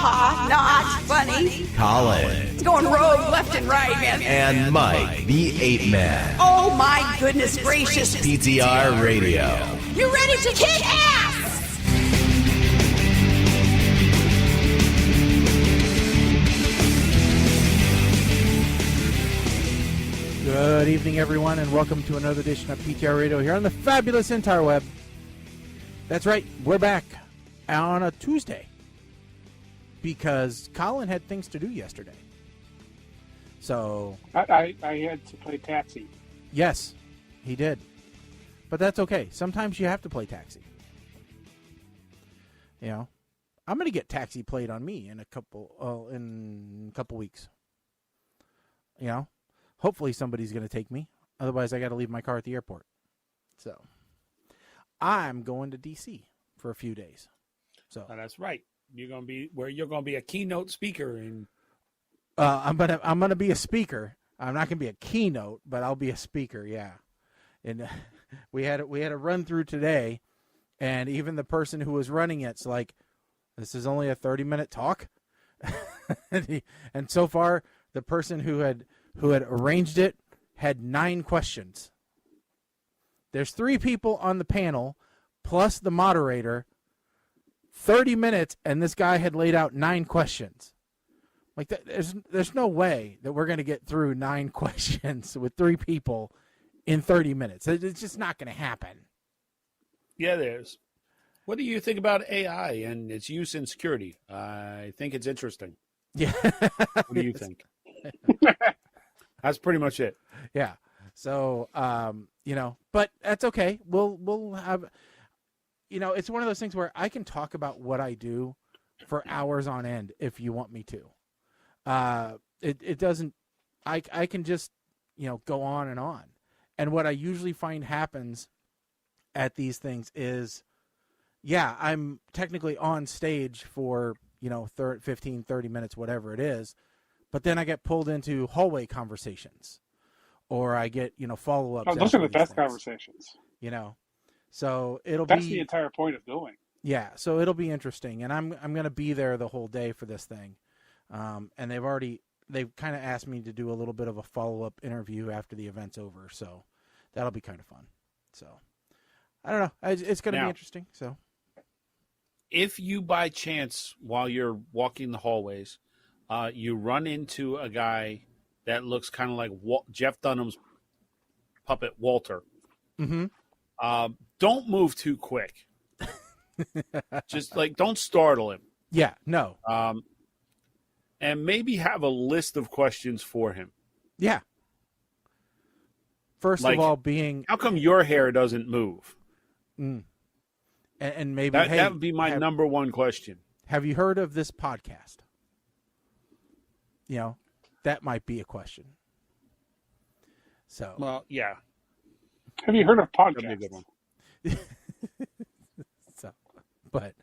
Not funny. Colin. It's going rogue left and right, man. And Mike, the Ape Man. Oh my goodness gracious. PTR Radio. You ready to kick ass? Good evening, everyone, and welcome to another edition of PTR Radio here on the fabulous interweb. That's right, we're back on a Tuesday because Colin had things to do yesterday. So I had to play taxi. Yes, he did. But that's okay. Sometimes you have to play taxi. You know, I'm going to get taxi played on me in a couple weeks. You know, hopefully somebody's going to take me. Otherwise, I got to leave my car at the airport. So I'm going to DC for a few days. So that's right. You're going to be a keynote speaker and I'm gonna be a speaker. I'm not gonna be a keynote, but I'll be a speaker. Yeah, and we had a run through today, and even the person who was running it's like, this is only a 30-minute talk, and so far the person who had arranged it had 9 questions. There's 3 people on the panel, plus the moderator. 30 minutes, and this guy had laid out 9 questions. Like that, there's no way that we're going to get through 9 questions with 3 people in 30 minutes. It's just not going to happen. Yeah, there's. What do you think about AI and its use in security? I think it's interesting. Yeah. What do you think? That's pretty much it. Yeah. So, you know, but that's okay. We'll have, you know, it's one of those things where I can talk about what I do for hours on end if you want me to. It doesn't, I can just, you know, go on. And what I usually find happens at these things is, yeah, I'm technically on stage for, you know, 15, 30 minutes, whatever it is. But then I get pulled into hallway conversations or I get, you know, follow-ups. Oh, those are the best conversations. You know, so that's the entire point of going. Yeah. So it'll be interesting. And I'm going to be there the whole day for this thing. And they've kind of asked me to do a little bit of a follow-up interview after the event's over. So that'll be kind of fun. So I don't know. It's going to be interesting. So if you by chance, while you're walking the hallways, you run into a guy that looks kind of like Jeff Dunham's puppet, Walter. Mm-hmm. Don't move too quick. Just don't startle him. Yeah, no. And maybe have a list of questions for him. Yeah. First of all, how come your hair doesn't move? And maybe that would be my number one question. Have you heard of this podcast? You know, that might be a question. So, well, yeah. Have you heard of podcasts? That'd be a good one. So, but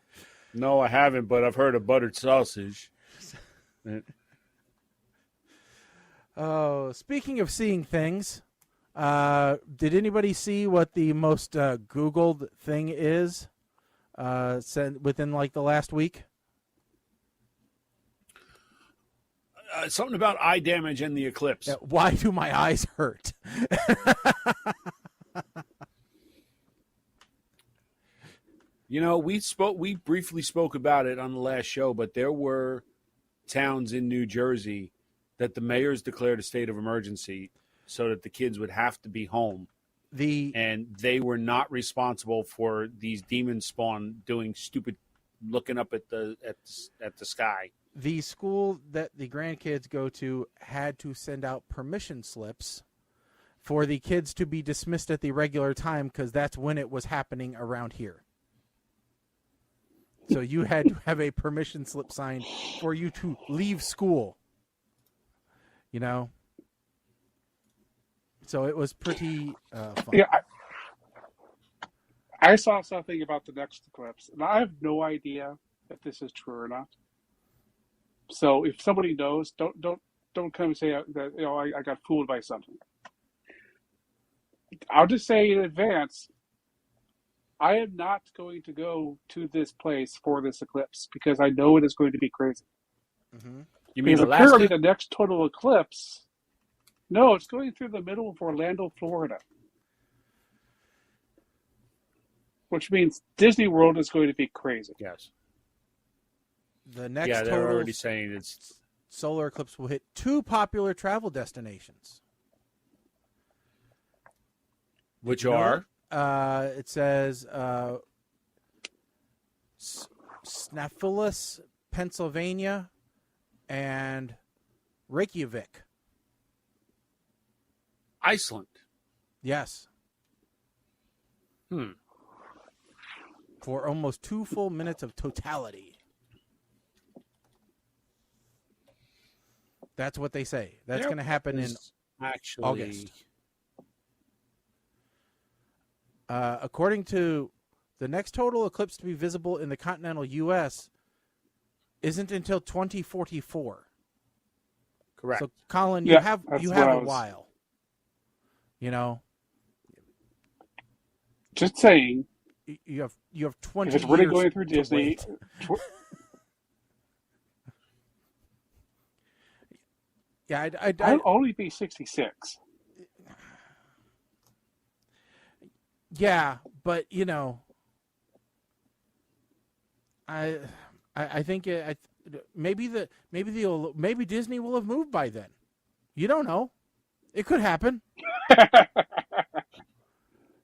no, I haven't. But I've heard of buttered sausage. Oh, speaking of seeing things, did anybody see what the most Googled thing is within the last week? Something about eye damage and the eclipse. Yeah, why do my eyes hurt? You know, we briefly spoke about it on the last show, but there were towns in New Jersey that the mayors declared a state of emergency so that the kids would have to be home. And they were not responsible for these demon spawn doing stupid looking up at the sky. The school that the grandkids go to had to send out permission slips for the kids to be dismissed at the regular time because that's when it was happening around here. So you had to have a permission slip signed for you to leave school. You know? So it was pretty fun. Yeah, I saw something about the next eclipse, and I have no idea if this is true or not. So if somebody knows, don't come and say that I got fooled by something. I'll just say in advance, I am not going to go to this place for this eclipse because I know it is going to be crazy. Mm-hmm. You mean Because apparently Alaska? the next total eclipse, no, it's going through the middle of Orlando, Florida. Which means Disney World is going to be crazy. Yes. The next Yeah, they're total already saying it's. solar eclipse will hit 2 popular travel destinations. Which You know are? that? It says Snafulis, Pennsylvania, and Reykjavik. Iceland. Yes. For almost 2 full minutes of totality. That's what they say. That's going to happen in actually August. According to the next total eclipse to be visible in the continental U.S. isn't until 2044. Correct. So, Colin, Yeah, you that's have what I a was- while. You know, Just saying, you have 20 if it's really years going through to Disney, wait. Yeah, I'll only be 66. Yeah, but you know, I think maybe Disney will have moved by then. You don't know. It could happen.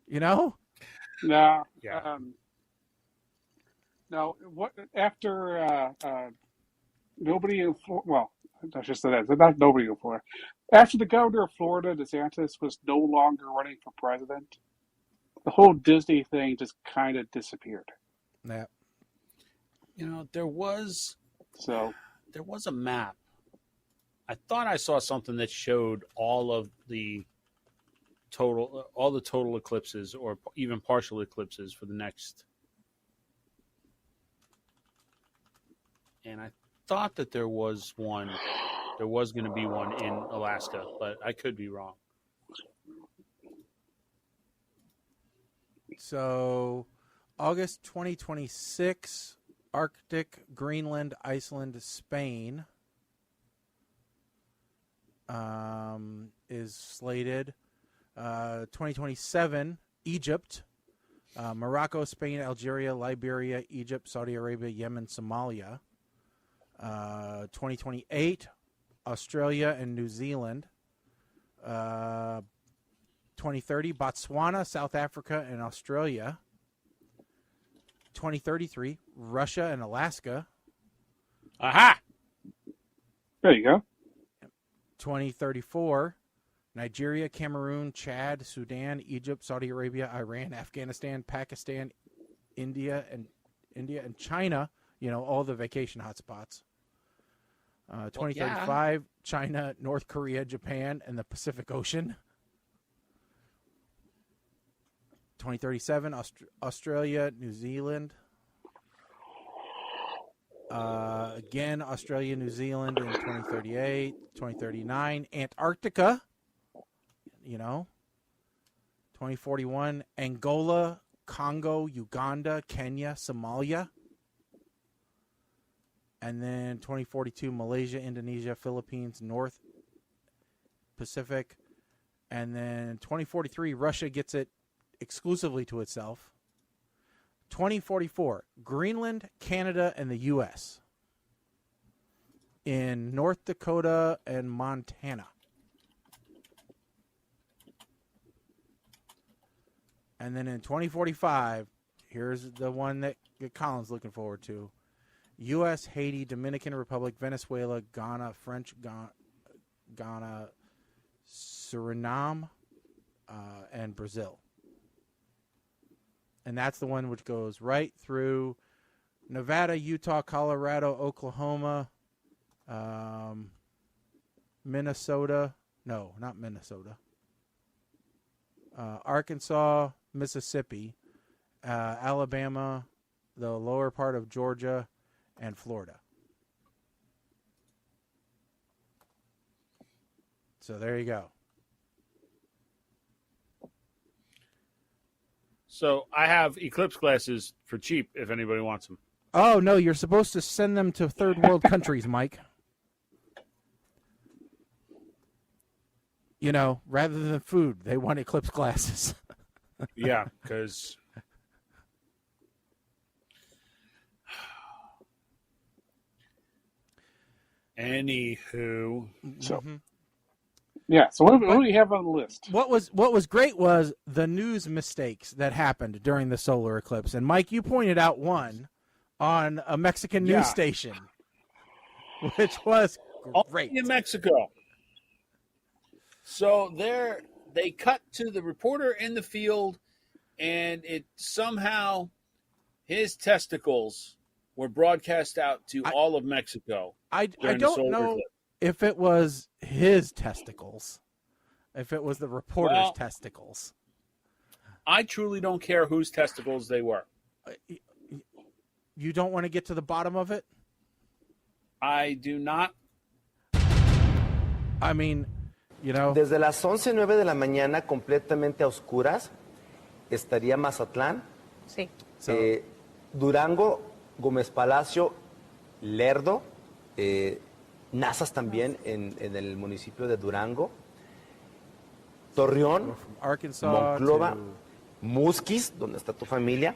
You know? No. Yeah. No. What after nobody in Florida? Well, I should say that. Not nobody in Florida. After the governor of Florida, DeSantis, was no longer running for president, the whole Disney thing just kind of disappeared. Yeah. You know, there was So a map. I thought I saw something that showed all the total eclipses or even partial eclipses for the next. And I thought that there was one. There was going to be one in Alaska, but I could be wrong. So, August 2026, Arctic, Greenland, Iceland, Spain is slated. 2027, Egypt, Morocco, Spain, Algeria, Liberia, Egypt, Saudi Arabia, Yemen, Somalia. 2028, Australia and New Zealand. 2030, Botswana, South Africa, and Australia. 2033, Russia and Alaska. Aha! there you go. 2034, Nigeria, Cameroon, Chad, Sudan, Egypt, Saudi Arabia, Iran, Afghanistan, Pakistan, India, and China. You know, all the vacation hotspots. 2035, China, North Korea, Japan, and the Pacific Ocean. 2037, Australia, New Zealand. Again, Australia, New Zealand in 2038, 2039, Antarctica, you know, 2041, Angola, Congo, Uganda, Kenya, Somalia. And then 2042, Malaysia, Indonesia, Philippines, North Pacific. And then 2043, Russia gets it exclusively to itself. 2044, Greenland, Canada, and the U.S. in North Dakota and Montana. And then in 2045, here's the one that Colin's looking forward to. U.S., Haiti, Dominican Republic, Venezuela, Ghana, French Ghana, Suriname, and Brazil. And that's the one which goes right through Nevada, Utah, Colorado, Oklahoma, Minnesota. No, not Minnesota. Arkansas, Mississippi, Alabama, the lower part of Georgia, and Florida. So there you go. So I have eclipse glasses for cheap if anybody wants them. Oh, no, you're supposed to send them to third world countries, Mike. You know, rather than food, they want eclipse glasses. Yeah, because... Anywho. So, yeah. So what do we have on the list? What was great was the news mistakes that happened during the solar eclipse. And, Mike, you pointed out one on a Mexican news station, which was great. Only in Mexico. So they cut to the reporter in the field, and it somehow his testicles were broadcast out to all of Mexico. I don't know if it was his testicles, if it was the reporter's testicles. I truly don't care whose testicles they were. You don't want to get to the bottom of it? I do not. I mean, you know. Desde las 11:09 de la mañana, completamente a oscuras, estaría Mazatlán, Sí. Durango, Gómez Palacio, Lerdo, Nazas también en el municipio de Durango, Torreón, Arkansas, Monclova, Musquis, donde está tu familia,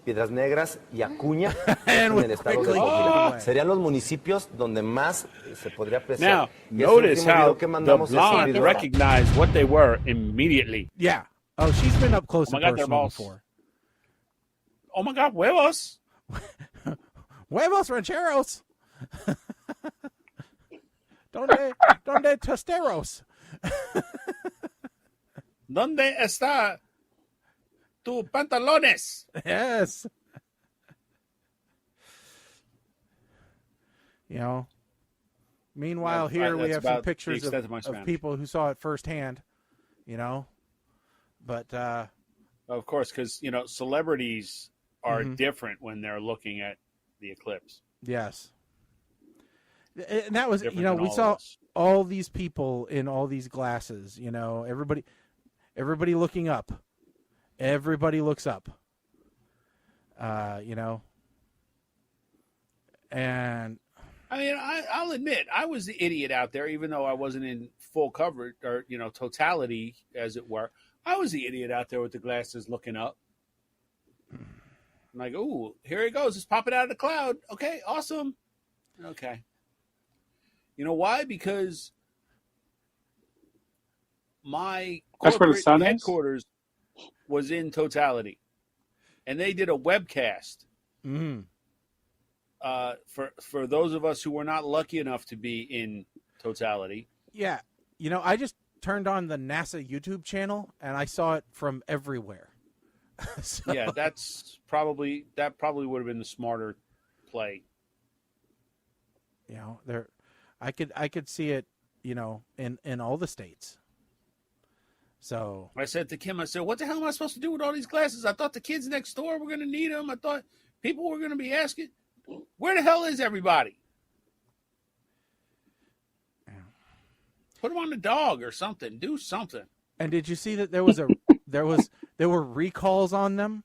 Piedras Negras y Acuña en el estado de Coahuila. Serían los municipios donde más se podría apreciar. Now, notice how the blonde recognized what they were immediately. Yeah. Oh, she's been up close and personal before. Oh my God, huevos. Huevos rancheros. Donde tosteros. ¿Dónde está tu pantalones? Yes. You know. Meanwhile, here we have some pictures of people who saw it firsthand. You know, but of course, because you know celebrities are different when they're looking at the eclipse. Yes. And that was, you know, we saw all these people in all these glasses, you know, everybody looking up. Everybody looks up. You know. And I mean, I'll admit, I was the idiot out there, even though I wasn't in full coverage or, you know, totality, as it were. I was the idiot out there with the glasses looking up. I'm like, ooh, here it goes. It's popping out of the cloud. Okay, awesome. Okay. You know why? Because my corporate headquarters was in totality. And they did a webcast. For those of us who were not lucky enough to be in totality. Yeah. You know, I just turned on the NASA YouTube channel, and I saw it from everywhere. So, yeah, that probably would have been the smarter play. You know, I could see it, you know, in all the states. So I said to Kim, I said, "What the hell am I supposed to do with all these glasses? I thought the kids next door were going to need them. I thought people were going to be asking, where the hell is everybody? Yeah. Put them on the dog or something. Do something." And did you see that there were recalls on them?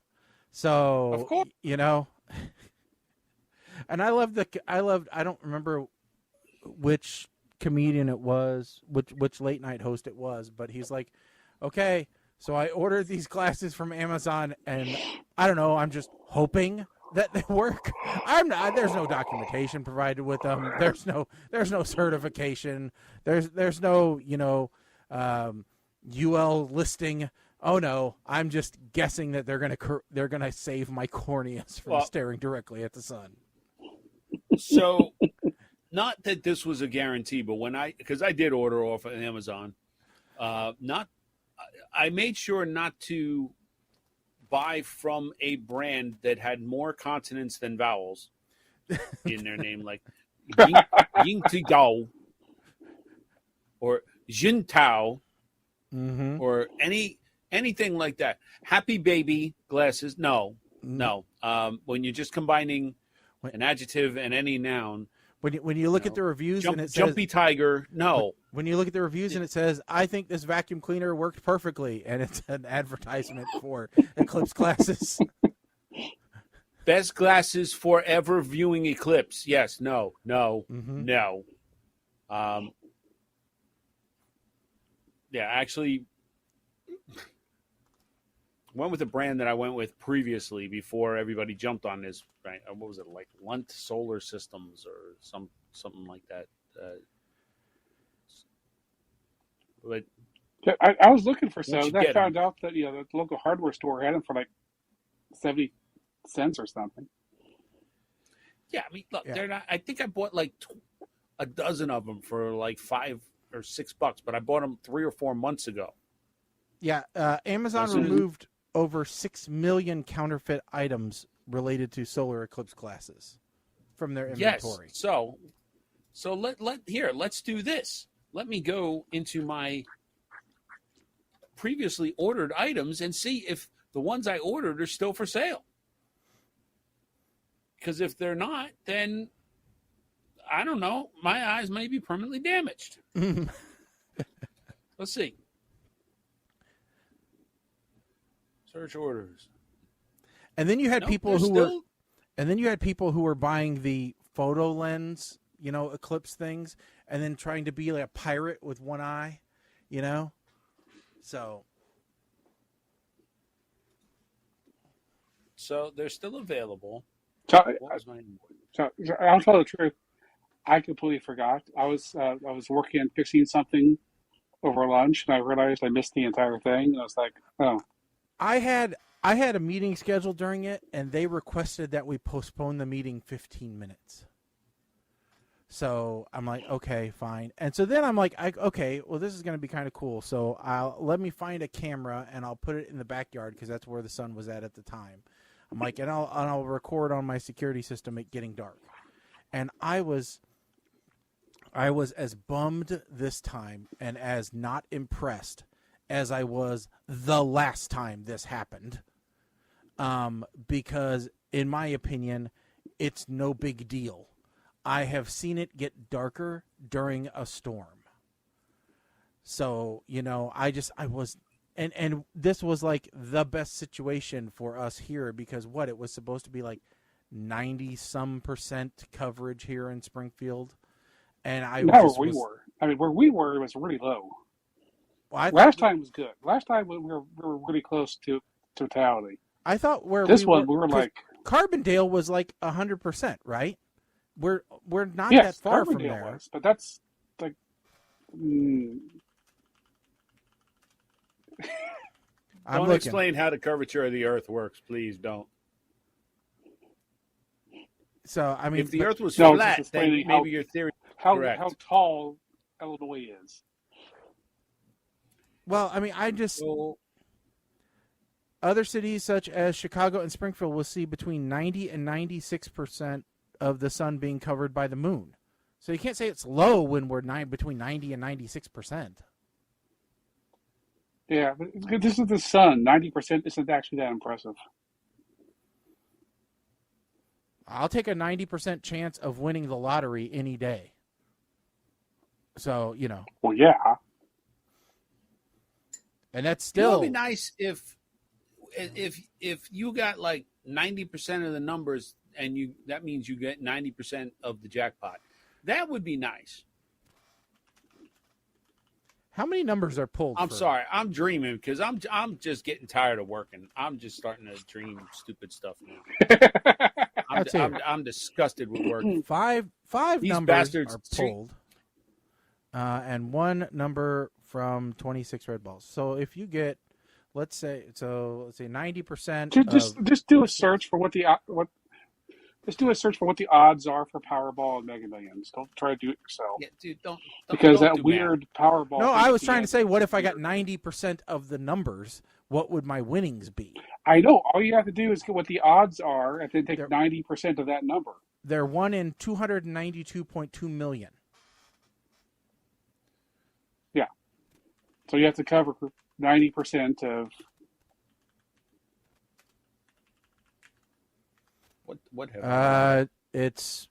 So, of course, you know, and I don't remember which comedian it was, which late night host it was, but he's like, okay, so I ordered these glasses from Amazon, and I don't know, I'm just hoping that they work. There's no documentation provided with them. There's no certification. There's no, you know, UL listing. Oh no, I'm just guessing that they're gonna save my corneas from staring directly at the sun. So, not that this was a guarantee, but because I did order off of Amazon, I made sure not to buy from a brand that had more consonants than vowels in their name, like Ying Dao or Jintao, or anything like that. Happy Baby glasses, no. When you're just combining an adjective and any noun, When you look at the reviews and it says Jumpy Tiger, no. When you look at the reviews and it says, I think this vacuum cleaner worked perfectly, and it's an advertisement for Eclipse glasses. Best glasses for ever viewing Eclipse. Yes, no. Yeah, actually, went with a brand that I went with previously before everybody jumped on this. Right? What was it, like Lunt Solar Systems or something like that? But I was looking for some. you I get found 'em. out that the local hardware store had them for like 70 cents or something. yeah, I mean, look, Yeah. they're not. I think I bought like a dozen of them for like $5 or $6, but I bought them 3 or 4 months ago. Yeah, Amazon As soon as- removed over 6 million counterfeit items related to solar eclipse glasses from their inventory. Yes. So let's do this. Let me go into my previously ordered items and see if the ones I ordered are still for sale. Because if they're not, then I don't know. My eyes may be permanently damaged. Let's see. Search orders. And then you had No, people they're who were still- and then you had people who were buying the photo lens, eclipse things, and then trying to be like a pirate with one eye, So So they're still available. So, What was my so I'll tell the truth. I completely forgot. I was working on fixing something over lunch, and I realized I missed the entire thing. And I was like, oh. I had a meeting scheduled during it, and they requested that we postpone the meeting 15 minutes. So I'm like, okay, fine. And so then I'm like, okay, well, this is going to be kind of cool. So let me find a camera, and I'll put it in the backyard because that's where the sun was at the time. I'm like, and I'll record on my security system at getting dark. And I was as bummed this time and as not impressed as I was the last time this happened. Because in my opinion, it's no big deal. I have seen it get darker during a storm. So, I was, and this was like the best situation for us here because it was supposed to be like 90% coverage here in Springfield. And Where we were, it was really low. Well, Last time was good. Last time we were really close to totality. I thought we were like Carbondale was like 100%, right? We're not yes, that far from Carbondale there. was, but that's like. I'm Don't looking. explain how the curvature of the Earth works, please. Don't. So I mean, If the Earth was No, flat, just then explaining maybe your theory. how Correct. tall Illinois is. well, I mean, So, other cities such as Chicago and Springfield will see between 90 and 96% of the sun being covered by the moon. So you can't say it's low when we're between 90 and 96%. Yeah, but this is the sun. 90% isn't actually that impressive. I'll take a 90% chance of winning the lottery any day. So, Well, yeah. and that's it still would be nice if you got like 90% of the numbers, and that means you get 90% of the jackpot. That would be nice. How many numbers are pulled? I'm sorry, I'm dreaming because I'm just getting tired of working. I'm just starting to dream stupid stuff now. I'm disgusted with work. Five These numbers bastards are pulled, and one number from 26 red balls. So if you get, let's say 90%. Just do a search for what Just do a search for what the odds are for Powerball and Mega Millions. Don't try to do it yourself. Yeah, dude, don't Because don't that do weird Powerball. No, thing I was at the trying to end say, what if I is got 90% of the numbers? What would my winnings be? I know. All you have to do is get what the odds are and then take They're- 90% of that number. They're 1 in 292.2 million. Yeah. So you have to cover 90% of. What have I done? It's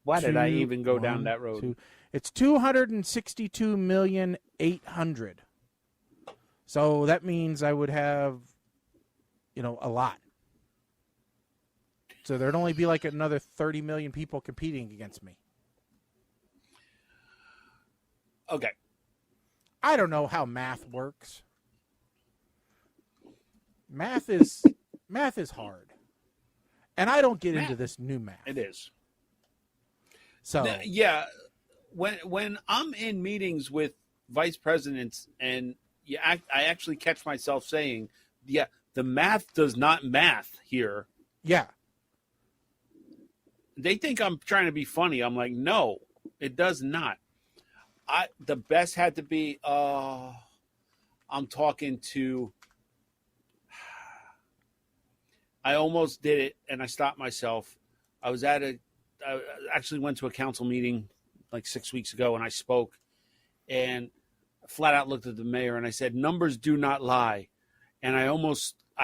Why did I even go down that road? It's 262,800,000. So that means I would have, a lot. So there'd only be like another 30 million people competing against me. Okay. I don't know how math works. Math is hard. And I don't get into this new math. It is. So yeah, when I'm in meetings with vice presidents and I actually catch myself saying, yeah, the math does not math here. Yeah. They think I'm trying to be funny. I'm like, no, it does not. The best had to be, I'm talking to, I almost did it and I stopped myself. I actually went to a council meeting like 6 weeks ago and I spoke and flat out looked at the mayor and I said, numbers do not lie. And I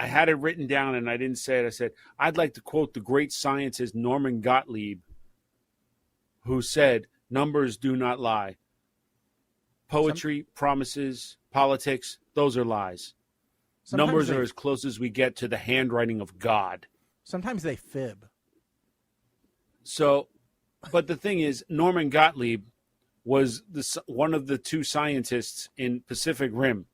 had it written down and I didn't say it. I said, I'd like to quote the great scientist Norman Gottlieb, who said, numbers do not lie. Poetry, promises, politics, those are lies. Numbers are as close as we get to the handwriting of God. Sometimes they fib. So, but the thing is, Norman Gottlieb was one of the two scientists in Pacific Rim.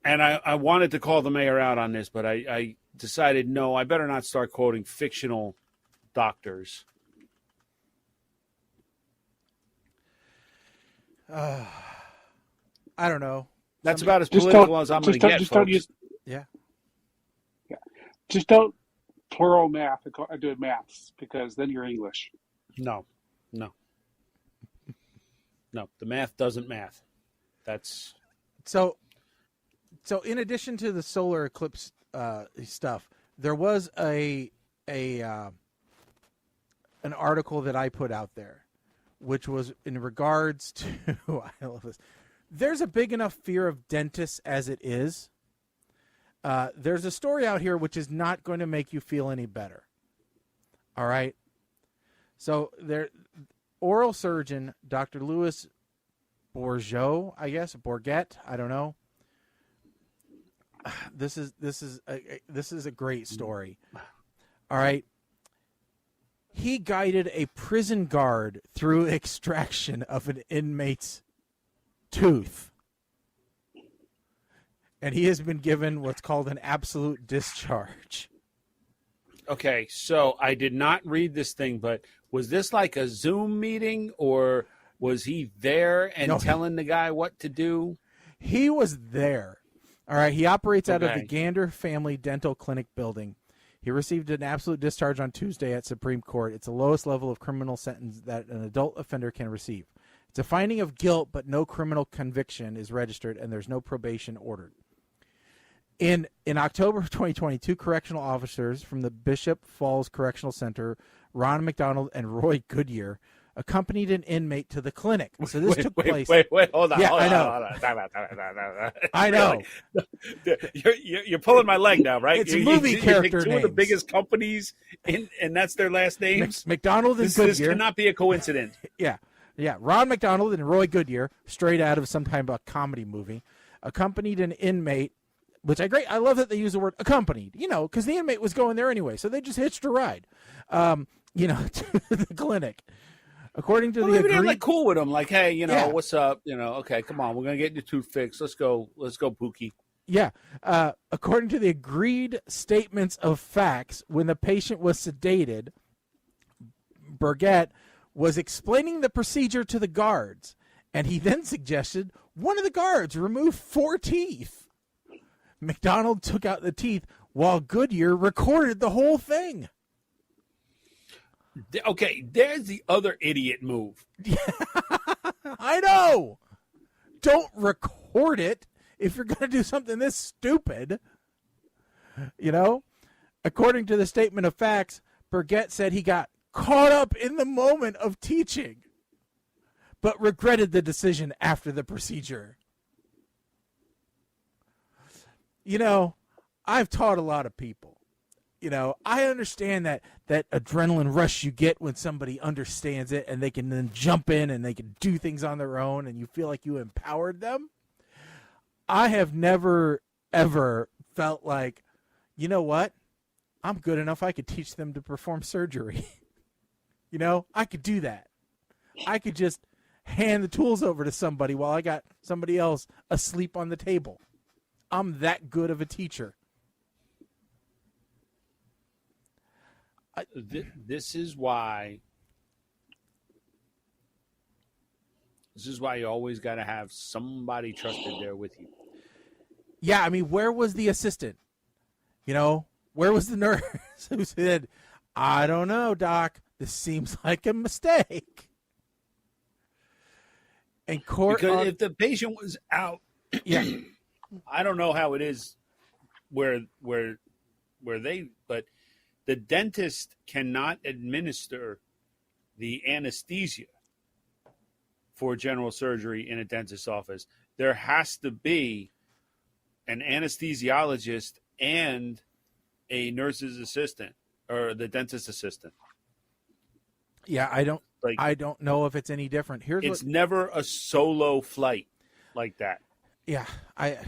And I wanted to call the mayor out on this, but I decided, no, I better not start quoting fictional doctors. I don't know. That's about as political as I'm going to get, just folks. Don't use, Yeah. Just don't plural math and do maths, because then you're English. No. The math doesn't math. That's So in addition to the solar eclipse stuff, there was an article that I put out there, which was in regards to I love this. There's a big enough fear of dentists as it is. There's a story out here which is not going to make you feel any better. All right. So oral surgeon Dr. Louis Bourgeot, Bourget, I don't know. This is a great story. All right. He guided a prison guard through extraction of an inmate's tooth. And he has been given what's called an absolute discharge. okay. So I did not read this thing, but was this like a Zoom meeting, or was he there and telling the guy what to do? He was there. All right. He operates out of the Okay. Gander Family Dental Clinic building. He received an absolute discharge on Tuesday at Supreme Court. It's the lowest level of criminal sentence that an adult offender can receive. It's a finding of guilt, but no criminal conviction is registered, and there's no probation ordered. In October of 2022, correctional officers from the Bishop Falls Correctional Center, Ron McDonald and Roy Goodyear, accompanied an inmate to the clinic. So this took place. Wait, hold on. Yeah, hold I on, know. hold on. Time out. I know. You're pulling my leg now, right? It's movie character two of the names. biggest companies, and that's their last names. McDonald and This Goodyear. cannot be a coincidence. Yeah. Ron McDonald and Roy Goodyear, straight out of some type of comedy movie, accompanied an inmate, which I love that they use the word accompanied, because the inmate was going there anyway, so they just hitched a ride, to the clinic. According to the Maybe they're agreed, like cool with them, like, hey, Yeah. what's up? Okay, come on, we're gonna get your tooth fixed. Let's go, Pookie. Yeah. According to the agreed statements of facts, when the patient was sedated, Burgett was explaining the procedure to the guards, and he then suggested one of the guards remove 4 teeth. McDonald took out the teeth while Goodyear recorded the whole thing. Okay, there's the other idiot move. I know. Don't record it if you're going to do something this stupid. According to the statement of facts, Burgett said he got caught up in the moment of teaching, but regretted the decision after the procedure. I've taught a lot of people. I understand that adrenaline rush you get when somebody understands it and they can then jump in and they can do things on their own and you feel like you empowered them. I have never, ever felt like, you know what? I'm good enough. I could teach them to perform surgery. I could do that. I could just hand the tools over to somebody while I got somebody else asleep on the table. I'm that good of a teacher. This is why you always got to have somebody trusted there with you. Yeah, I mean, where was the assistant? Where was the nurse who said, I don't know, Doc, this seems like a mistake? And because if the patient was out, yeah, I don't know how it is where they, but the dentist cannot administer the anesthesia for general surgery in a dentist's office. There has to be an anesthesiologist and a nurse's assistant or the dentist assistant. Yeah, I don't know if it's any different. It's never a solo flight like that. Yeah, I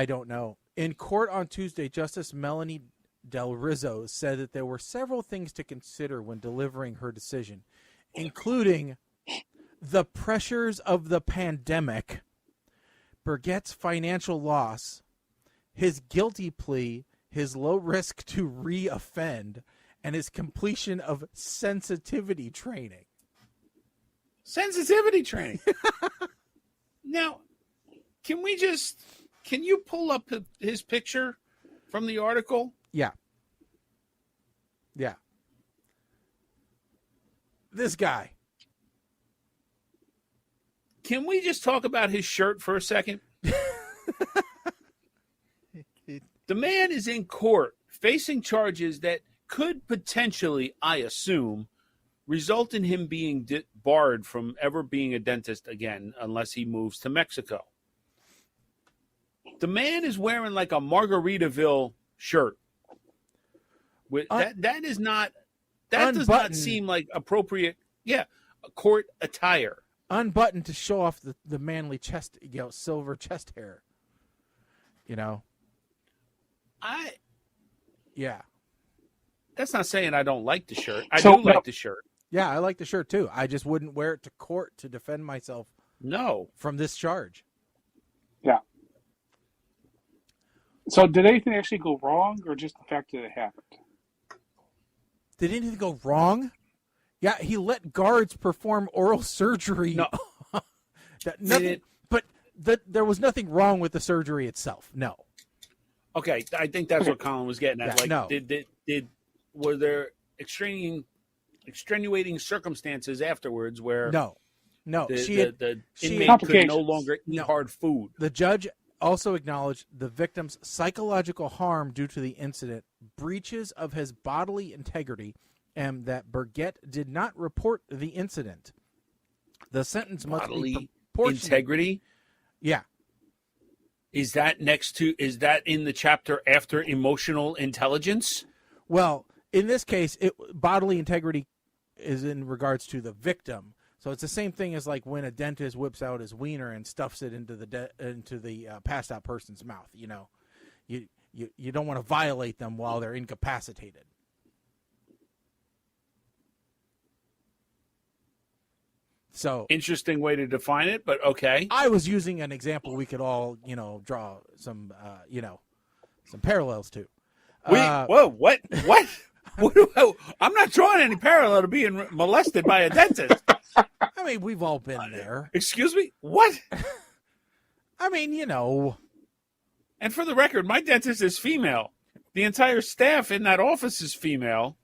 don't know. In court on Tuesday, Justice Melanie Del Rizzo said that there were several things to consider when delivering her decision, including the pressures of the pandemic, Burgett's financial loss, his guilty plea, his low risk to re-offend, and his completion of sensitivity training. Sensitivity training. Now, can you pull up his picture from the article? Yeah. Yeah. This guy. Can we just talk about his shirt for a second? The man is in court facing charges that could potentially, I assume, result in him being barred from ever being a dentist again unless he moves to Mexico. The man is wearing like a Margaritaville shirt. That does not seem like appropriate. Yeah, court attire. Unbuttoned to show off the manly chest, silver chest hair. Yeah. That's not saying I don't like the shirt. I do like the shirt. Yeah, I like the shirt too. I just wouldn't wear it to court to defend myself. No. From this charge. Yeah. So did anything actually go wrong, or just the fact that it happened? Did anything go wrong? Yeah, he let guards perform oral surgery. No. There was nothing wrong with the surgery itself. No. Okay, I think that's what Colin was getting at. Yeah, no. Were there extenuating circumstances afterwards where no, the inmate could no longer eat hard food? The judge also acknowledged the victim's psychological harm due to the incident, breaches of his bodily integrity, and that Burgett did not report the incident. The sentence must be proportionate. Integrity? Yeah. Is that in the chapter after emotional intelligence? Well, in this case, bodily integrity is in regards to the victim. So it's the same thing as like when a dentist whips out his wiener and stuffs it into the passed out person's mouth. You don't want to violate them while they're incapacitated. So interesting way to define it, but okay. I was using an example we could all, draw some, some parallels to. Whoa, what? I'm not drawing any parallel to being molested by a dentist. I mean, we've all been there. Excuse me? What? I mean, And for the record, my dentist is female. The entire staff in that office is female,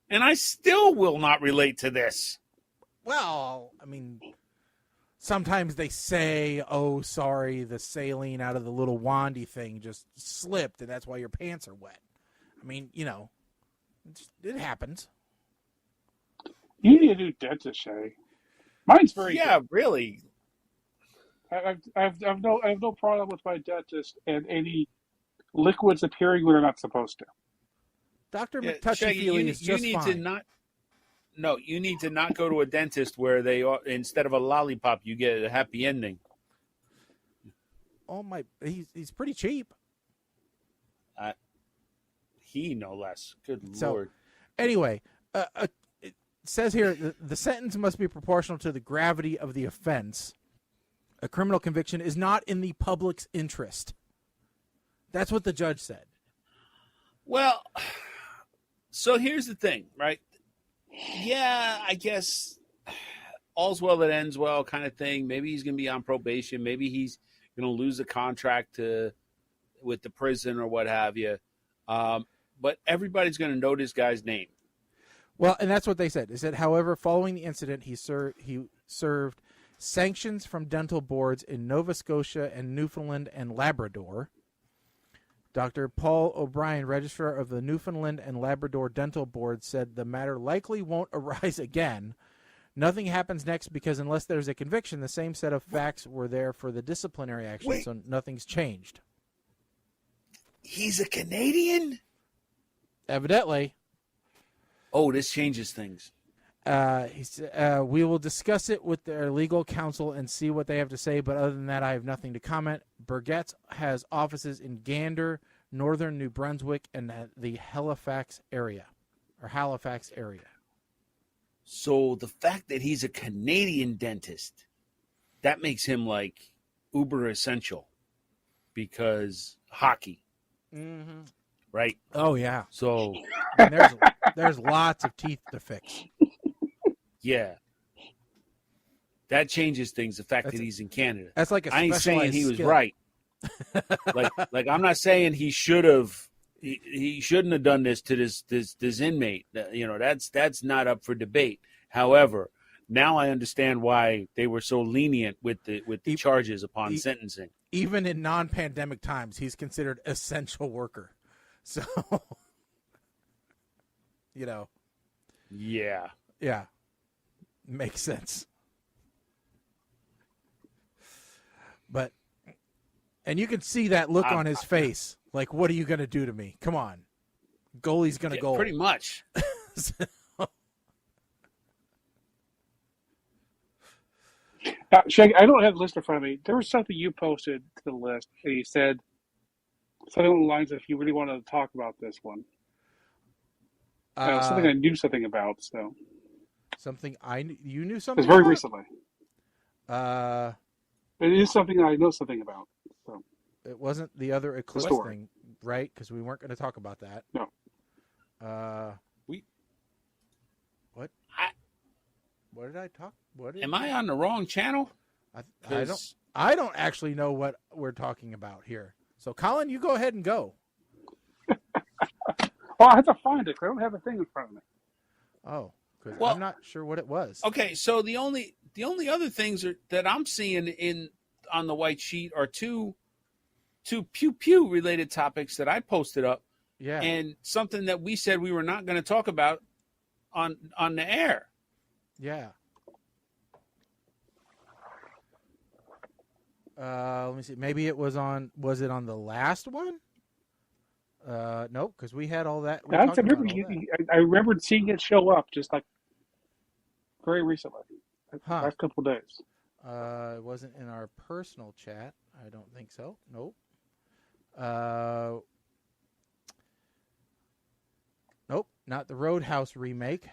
and I still will not relate to this. Well, I mean, sometimes they say, oh, sorry, the saline out of the little wandy thing just slipped, and that's why your pants are wet. I mean, it happens. You need a new dentist, Shay. Mine's very good. Really. I have no problem with my dentist and any liquids appearing when they're not supposed to. Dr. Yeah, McTouchy Shaggy, Feely is just need fine. to not. No, you need to not go to a dentist where they are, instead of a lollipop, you get a happy ending. Oh my, he's pretty cheap. He no less. Good So, Lord. Anyway, it says here the sentence must be proportional to the gravity of the offense. A criminal conviction is not in the public's interest. That's what the judge said. Well, so here's the thing, right? Yeah, I guess all's well that ends well kind of thing. Maybe he's going to be on probation. Maybe he's going to lose a contract with the prison or what have you. But everybody's going to know this guy's name. Well, and that's what they said. They said, however, following the incident, he served sanctions from dental boards in Nova Scotia and Newfoundland and Labrador. Dr. Paul O'Brien, registrar of the Newfoundland and Labrador Dental Board, said the matter likely won't arise again. Nothing happens next because unless there's a conviction, the same set of facts were there for the disciplinary action, so nothing's changed. He's a Canadian? Evidently. Oh, this changes things. He said, we will discuss it with their legal counsel and see what they have to say, but other than that, I have nothing to comment. Burgett's has offices in Gander, northern New Brunswick, and the Halifax area. So the fact that he's a Canadian dentist, that makes him like uber essential because hockey. Mm-hmm. Right? Oh, yeah. So and there's lots of teeth to fix. Yeah. That changes things, the fact that he's in Canada. That's like a I ain't saying specialized he was skill. right. like I'm not saying he should have he shouldn't have done this to this inmate. You know, that's not up for debate. However, now I understand why they were so lenient with the charges upon sentencing. Even in non-pandemic times, he's considered essential worker. So, you know. Yeah. Yeah. Makes sense. But, and you can see that look on his face. Like, what are you going to do to me? Come on. Goalie's going to goal. Pretty much. Shaggy, I don't have the list in front of me. There was something you posted to the list, and you said something along the lines of if you really wanted to talk about this one. Something I knew something about. So something you knew it something was very about? recently. It is something I know something about. So it wasn't the other eclipse story. thing, right? Because we weren't going to talk about that. No. What? What did I talk? Am I on the wrong channel? I don't actually know what we're talking about here. So, Colin, you go ahead and go. Well, I have to find it. I don't have a thing in front of me. Oh, because Well, I'm not sure what it was. Okay, so the only other things that I'm seeing on the white sheet are two pew pew related topics that I posted up. Yeah. And something that we said we were not going to talk about on the air. Yeah. Let me see. Maybe it was on. Was it on the last one? Nope, because we had all that. I remembered seeing it show up just like very recently, last couple of days. It wasn't in our personal chat. I don't think so. Nope. Nope, not the Roadhouse remake.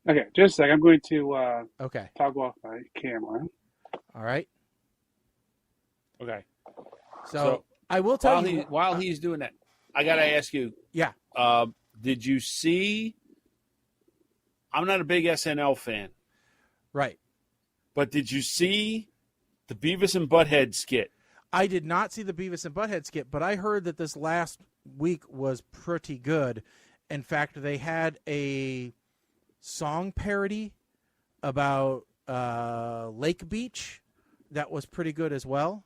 Okay, just a second. I'm going to Okay. toggle off my camera. All right. Okay. So I will tell you while he's doing that, I gotta ask you. Yeah. Did you see? I'm not a big SNL fan. Right. But did you see the Beavis and Butthead skit? I did not see the Beavis and Butthead skit, but I heard that this last week was pretty good. In fact, they had a song parody about Lake Beach that was pretty good as well.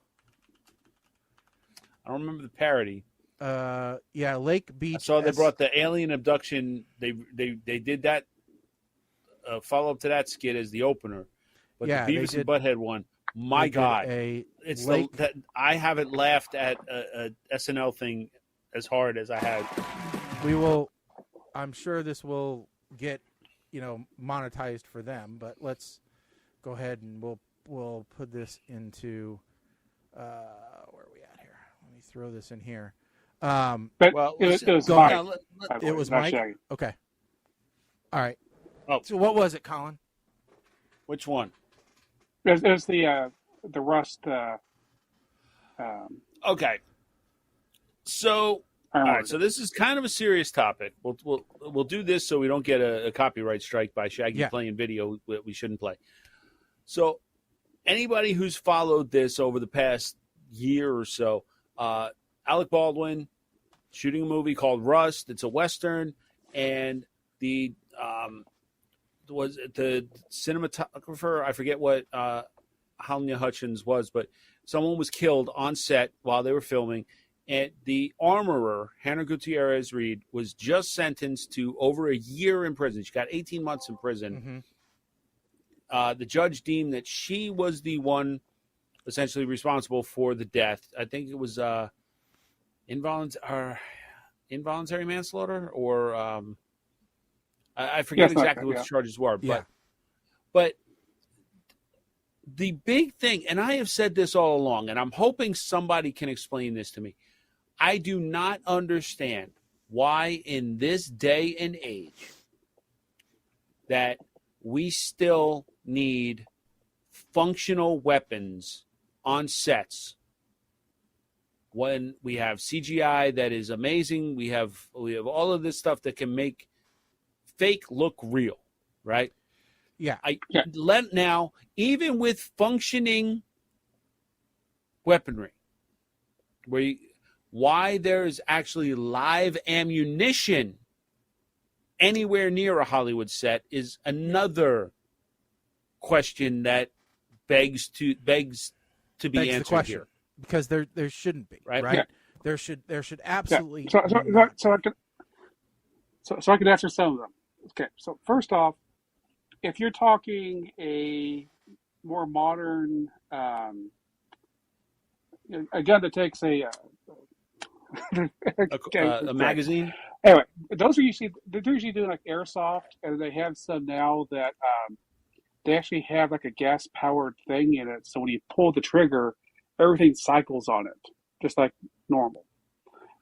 I don't remember the parody. Yeah, Lake Beach. I saw they brought the alien abduction. They did that follow up to that skit as the opener. But yeah, the Beavis and Butthead one, my God, it's I haven't laughed at a SNL thing as hard as I had I'm sure this will get, monetized for them, but let's go ahead and we'll put this into, where are we at here? Let me throw this in here. But Well, it was go Mike. ahead. by the It way, was not Mike? Shaggy. Okay. All right. Oh. So what was it, Colin? Which one? It was the Rust. Okay. So, all Armor. right. So this is kind of a serious topic. We'll do this so we don't get a copyright strike by Shaggy playing video that we shouldn't play. So, anybody who's followed this over the past year or so, Alec Baldwin shooting a movie called Rust. It's a Western, and the cinematographer, I forget what Halyna Hutchins was, but someone was killed on set while they were filming, and the armorer, Hannah Gutierrez Reed, was just sentenced to over a year in prison. She got 18 months in prison. Mm-hmm. The judge deemed that she was the one essentially responsible for the death. I think it was involuntary manslaughter, or I forget exactly what the charges were. But the big thing, and I have said this all along, and I'm hoping somebody can explain this to me. I do not understand why in this day and age that we still need functional weapons on sets when we have CGI that is amazing. We have all of this stuff that can make fake look real, right? Yeah. Now, even with functioning weaponry, why there is actually live ammunition anywhere near a Hollywood set is another question that begs to be answered here. Because there shouldn't be, right? Yeah. There should absolutely. So I could answer some of them. Okay, so first off, if you're talking a more modern, again, that takes a magazine. Anyway, they're usually doing like airsoft, and they have some now that they actually have like a gas powered thing in it. So when you pull the trigger, everything cycles on it, just like normal.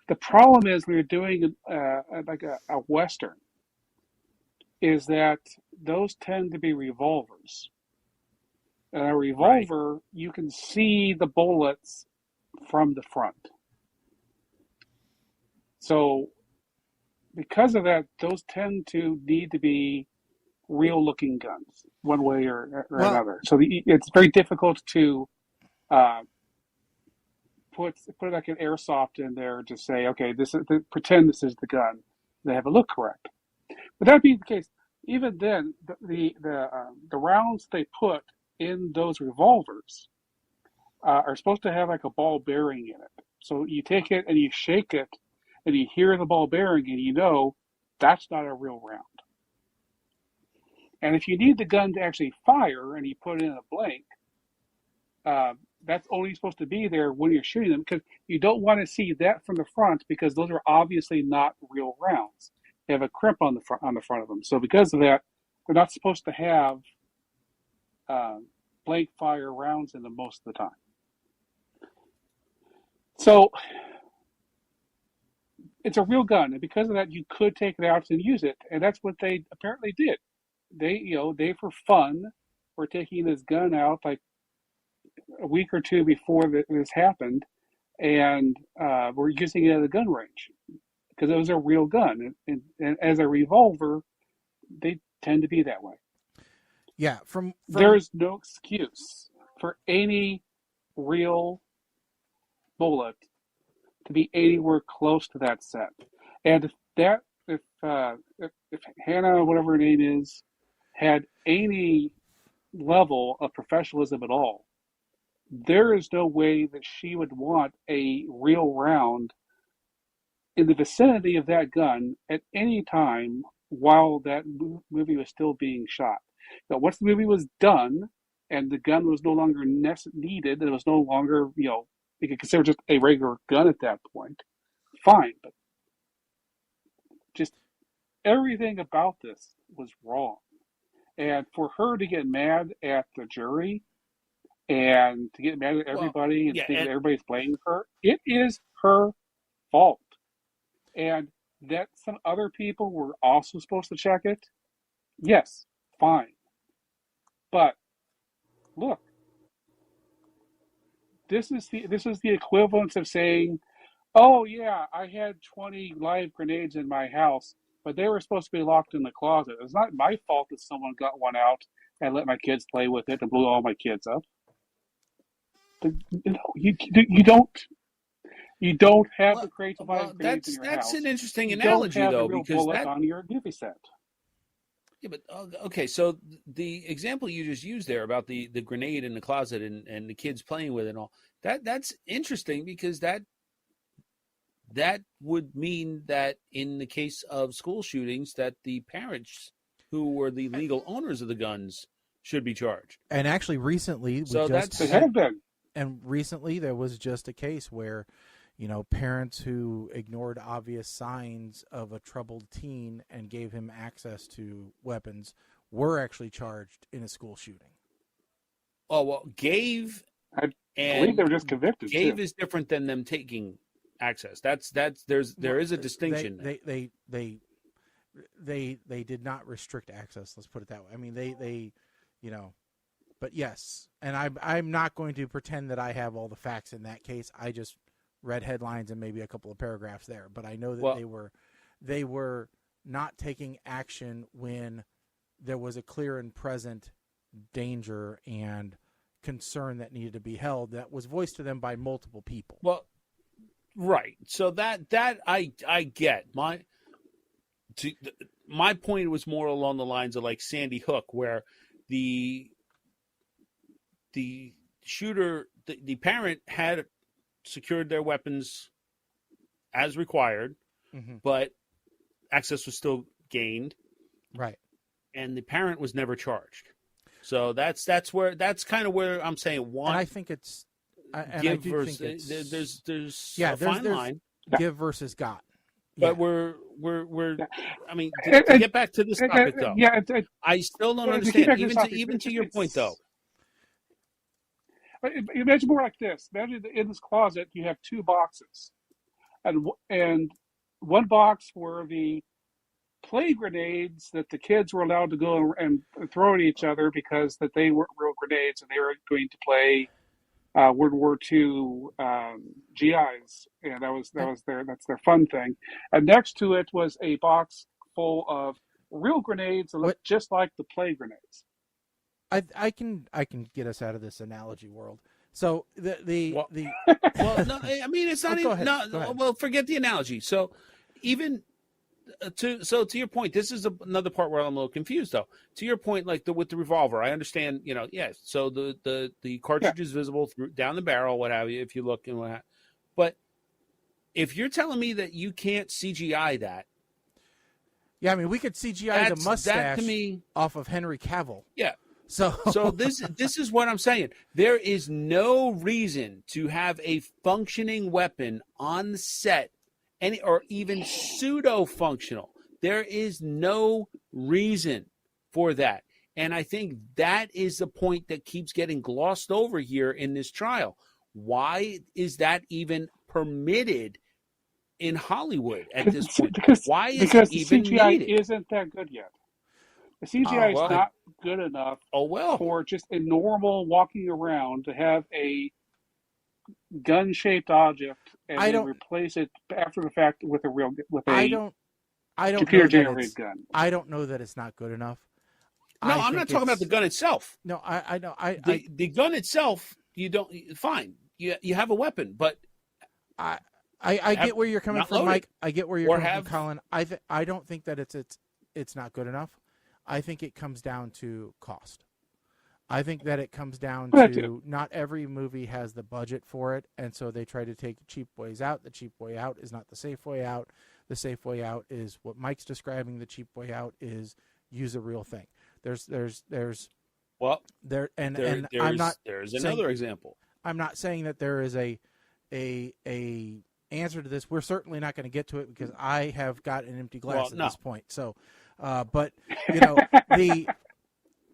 The problem is when you're doing like a Western, is that those tend to be revolvers. And a revolver, you can see the bullets from the front. So because of that, those tend to need to be real-looking guns, one way or another. So it's very difficult to put like an airsoft in there to say, okay, pretend this is the gun. They have it look correct. But that being the case, even then, the rounds they put in those revolvers are supposed to have like a ball bearing in it. So you take it and you shake it, and you hear the ball bearing, and you know that's not a real round. And if you need the gun to actually fire, and you put in a blank, that's only supposed to be there when you're shooting them, because you don't want to see that from the front, because those are obviously not real rounds. They have a crimp on the front of them. So because of that, they're not supposed to have blank fire rounds in them most of the time. So it's a real gun, and because of that, you could take it out and use it, and that's what they apparently did. They for fun were taking this gun out like a week or two before this happened, and were using it at a gun range because it was a real gun, and as a revolver, they tend to be that way. Yeah, from there's no excuse for any real bullet to be anywhere close to that set. And if Hannah, whatever her name is, had any level of professionalism at all, there is no way that she would want a real round in the vicinity of that gun at any time while that movie was still being shot. Now, once the movie was done and the gun was no longer needed, and it was no longer, you could consider just a regular gun at that point, fine. But everything about this was wrong. And for her to get mad at the jury and to get mad at everybody and think that everybody's blaming her, it is her fault. And that some other people were also supposed to check it, yes, fine. But look, this is the equivalent of saying, oh yeah, I had 20 live grenades in my house, but they were supposed to be locked in the closet. It's not my fault that someone got one out and let my kids play with it and blew all my kids up. You don't have the crates of live grenades in your house. That's an interesting analogy, though, because that on your movie set. Yeah, but okay. So the example you just used there about the grenade in the closet and the kids playing with it and all that's interesting, because that would mean that in the case of school shootings, that the parents who were the legal owners of the guns should be charged. And actually, recently, recently there was just a case where, parents who ignored obvious signs of a troubled teen and gave him access to weapons were actually charged in a school shooting. Oh, well, I believe they were just convicted. Gave is different than them taking access. There is a distinction. They did not restrict access. Let's put it that way. I mean, they but yes. And I'm not going to pretend that I have all the facts in that case. I just read headlines and maybe a couple of paragraphs there, but I know that they were not taking action when there was a clear and present danger and concern that needed to be held that was voiced to them by multiple people. Well, right. So that I get. My point was more along the lines of like Sandy Hook, where the shooter, the parent had secured their weapons as required, but access was still gained. Right. And the parent was never charged. So that's kind of where I'm saying why. And I think it's give versus there's a fine line. Give versus got. But we're I mean, to get back to this topic though. I still don't understand. Even to your point though. Imagine more like this. Imagine in this closet you have two boxes, and one box were the play grenades that the kids were allowed to go and throw at each other because that they weren't real grenades and they were going to play World War II GIs, and that's their fun thing. And next to it was a box full of real grenades that looked just like the play grenades. I can get us out of this analogy world. So well, no, I mean it's not even well, forget the analogy. So even to your point, this is another part where I'm a little confused though. To your point, like with the revolver, I understand, yes. So the cartridge is visible down the barrel, what have you, if you look and what have, but if you're telling me that you can't CGI that. Yeah, I mean we could CGI the mustache to me, off of Henry Cavill. Yeah. So this is what I'm saying. There is no reason to have a functioning weapon on the set, or even pseudo-functional. There is no reason for that. And I think that is the point that keeps getting glossed over here in this trial. Why is that even permitted in Hollywood at this point? Why is it even the CGI needed? Isn't that good yet? The CGI is not good enough for just a normal walking around to have a gun-shaped object and then replace it after the fact with a computer-generated gun. I don't know that it's not good enough. No, I'm not talking about the gun itself. No, I know. The gun itself, you don't. Fine, you have a weapon, but I get where you're coming from, Mike. I get where you're coming from, Colin. I don't think that it's not good enough. I think it comes down to cost. I think that it comes down to not every movie has the budget for it, and so they try to take cheap ways out. The cheap way out is not the safe way out. The safe way out is what Mike's describing. The cheap way out is use a real thing. There's another example. I'm not saying that there is a answer to this. We're certainly not going to get to it because I have got an empty glass at this point. So, but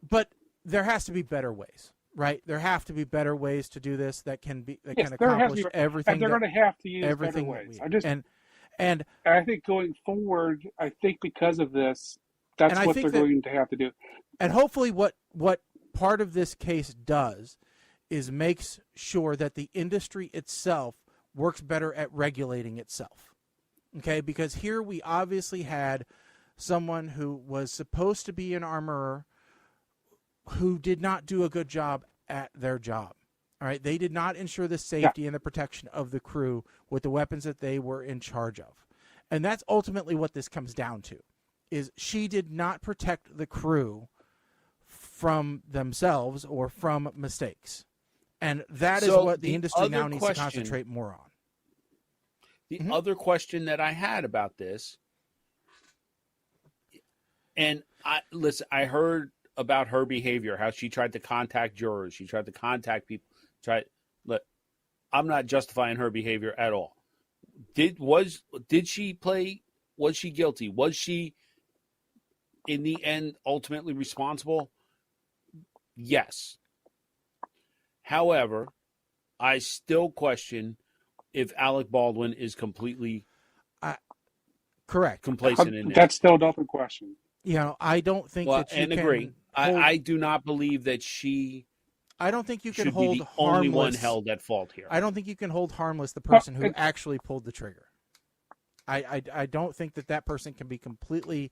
but there has to be better ways, right? There have to be better ways to do this that can accomplish everything. And they're going to have to use better ways. And I think going forward, because of this, that's what they're going to have to do. And hopefully, what part of this case does is makes sure that the industry itself works better at regulating itself. Okay, because here we obviously had someone who was supposed to be an armorer who did not do a good job at their job. All right, they did not ensure the safety and the protection of the crew with the weapons that they were in charge of. And that's ultimately what this comes down to, is she did not protect the crew from themselves or from mistakes. And that is what the industry now needs to concentrate more on. The other question that I had about this, and I heard about her behavior, how she tried to contact jurors, she tried to contact people. I'm not justifying her behavior at all. Was she guilty? Was she, in the end, ultimately responsible? Yes. However, I still question if Alec Baldwin is completely correct, complacent in it. That's still an open question. I don't think that you can agree. I do not believe that she. I don't think you can should hold be the harmless. only one held at fault here. I don't think you can hold harmless the person who actually pulled the trigger. I don't think that person can be completely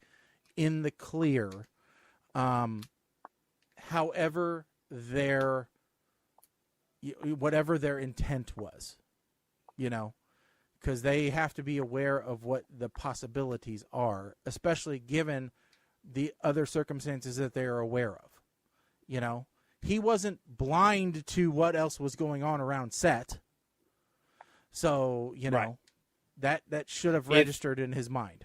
in the clear. However, whatever their intent was, because they have to be aware of what the possibilities are, especially given the other circumstances that they are aware of. He wasn't blind to what else was going on around set. So, that should have registered in his mind.